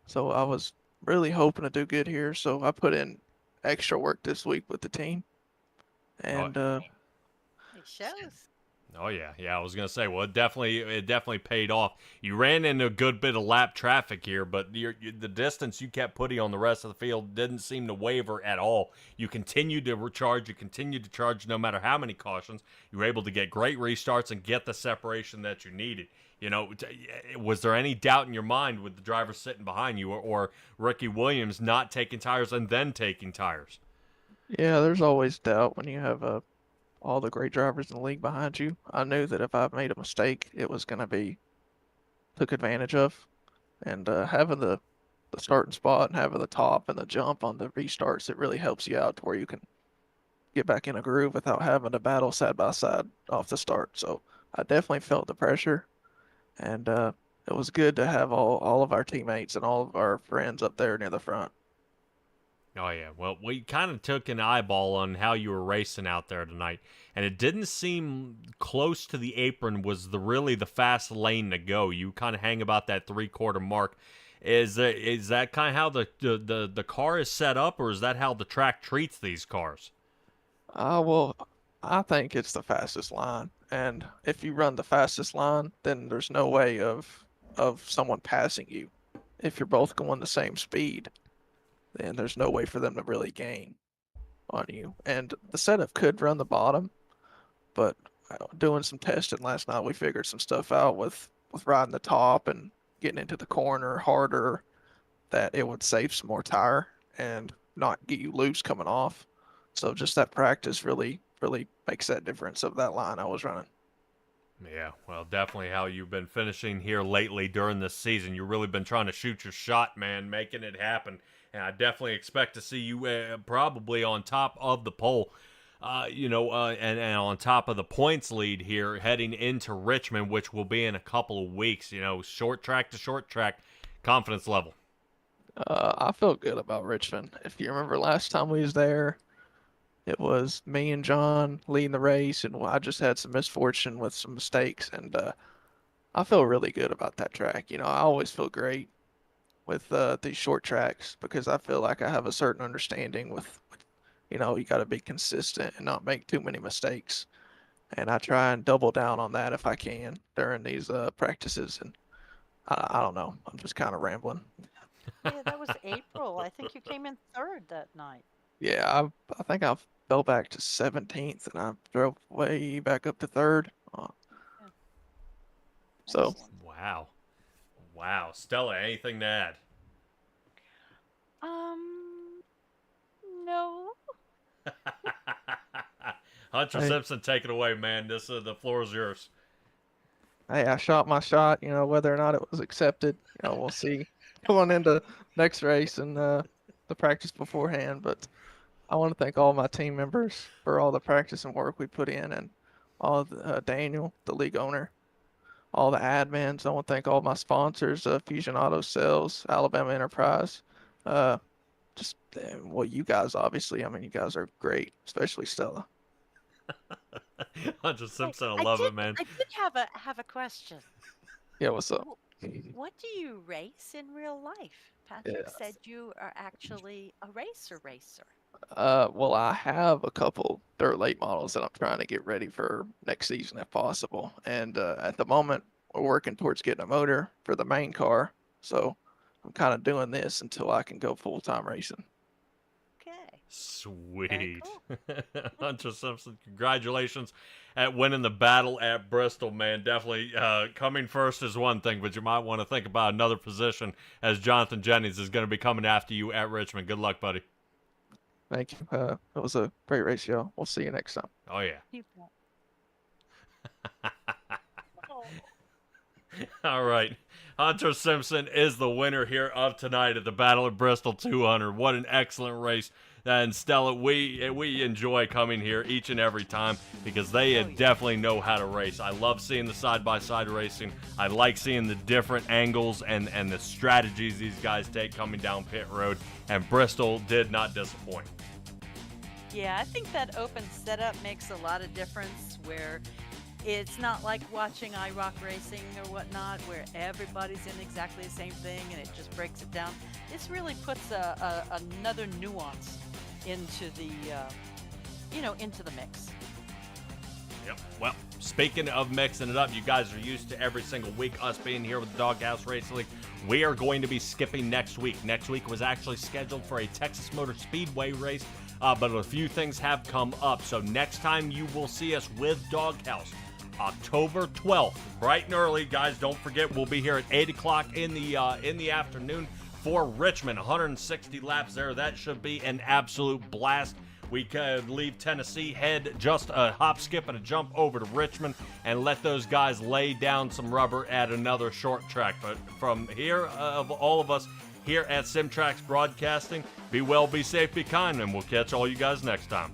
So I was really hoping to do good here, so I put in extra work this week with the team, and It shows. Oh yeah. I was gonna say, well, it definitely paid off. You ran into a good bit of lap traffic here, but the distance you kept putting on the rest of the field didn't seem to waver at all. You continued to recharge. You continued to charge no matter how many cautions. You were able to get great restarts and get the separation that you needed. You know, was there any doubt in your mind with the driver sitting behind you, or Ricky Williams not taking tires and then taking tires? yeah, there's always doubt when you have all the great drivers in the league behind you. I knew that if I made a mistake, it was going to be took advantage of. And having the starting spot and having the top and the jump on the restarts, it really helps you out to where you can get back in a groove without having to battle side by side off the start. So I definitely felt the pressure, and it was good to have all of our teammates and all of our friends up there near the front. Oh, yeah. Well, we kind of took an eyeball on how you were racing out there tonight, and it didn't seem close to the apron was really the fast lane to go. You kind of hang about that 3/4 mark. Is that kind of how the car is set up, or is that how the track treats these cars? Well, I think it's the fastest line, and if you run the fastest line, then there's no way of someone passing you. If you're both going the same speed, then there's no way for them to really gain on you. And the setup could run the bottom, but doing some testing last night, we figured some stuff out with riding the top and getting into the corner harder, that it would save some more tire and not get you loose coming off. So just that practice really makes that difference of that line I was running. Yeah, well, definitely how you've been finishing here lately during this season. You've really been trying to shoot your shot, man, making it happen. And I definitely expect to see you probably on top of the pole, and on top of the points lead here heading into Richmond, which will be in a couple of weeks. Short track to short track, confidence level. I feel good about Richmond. If you remember last time we was there, it was me and John leading the race, and I just had some misfortune with some mistakes, and I feel really good about that track. I always feel great with these short tracks because I feel like I have a certain understanding with you got to be consistent and not make too many mistakes. And I try and double down on that if I can during these practices. And I don't know, I'm just kind of rambling. Yeah, that was April. I think you came in third that night. Yeah, I think I fell back to 17th and I drove way back up to third. So, Excellent. Wow. Stella, anything to add? No. Hunter Hey. Simpson, take it away, man. The floor is yours. hey, I shot my shot, whether or not it was accepted, we'll see going into next race and the practice beforehand. But I want to thank all my team members for all the practice and work we put in, and all the, Daniel, the league owner, all the admins. I want to thank all my sponsors, Fusion Auto Sales, Alabama Enterprise, you guys, obviously. I mean, you guys are great, especially Stella. Hunter Simpson, I I love did, it, man. I did have a question. Yeah, what's up? What do you race in real life? Patrick Yeah. said you are actually a racer. Well, I have a couple dirt late models that I'm trying to get ready for next season if possible. And at the moment, we're working towards getting a motor for the main car. So I'm kind of doing this until I can go full-time racing. Okay. Sweet. cool. Hunter Simpson, congratulations at winning the battle at Bristol, man. Definitely coming first is one thing, but you might want to think about another position as Jonathan Jennings is going to be coming after you at Richmond. Good luck, buddy. Thank you. It was a great race, y'all. We'll see you next time. Oh, yeah. You bet. All right. Hunter Simpson is the winner here of tonight at the Battle of Bristol 200. What an excellent race. And Stella, we enjoy coming here each and every time because they definitely know how to race. I love seeing the side-by-side racing. I like seeing the different angles and the strategies these guys take coming down pit road. And Bristol did not disappoint. Yeah, I think that open setup makes a lot of difference where it's not like watching iRock racing or whatnot where everybody's in exactly the same thing and it just breaks it down. This really puts another nuance into the into the mix. Yep. Well, speaking of mixing it up, you guys are used to every single week us being here with the Doghouse Racing League. We are going to be skipping next week. Next week was actually scheduled for a Texas Motor Speedway race, but a few things have come up. So next time you will see us with Doghouse, October 12th, bright and early, guys. Don't forget, we'll be here at 8 o'clock in the afternoon for Richmond. 160 laps there. That should be an absolute blast. We could leave Tennessee, head just a hop, skip, and a jump over to Richmond and let those guys lay down some rubber at another short track. But from here, of all of us here at Simtrax Broadcasting, be well, be safe, be kind, and we'll catch all you guys next time.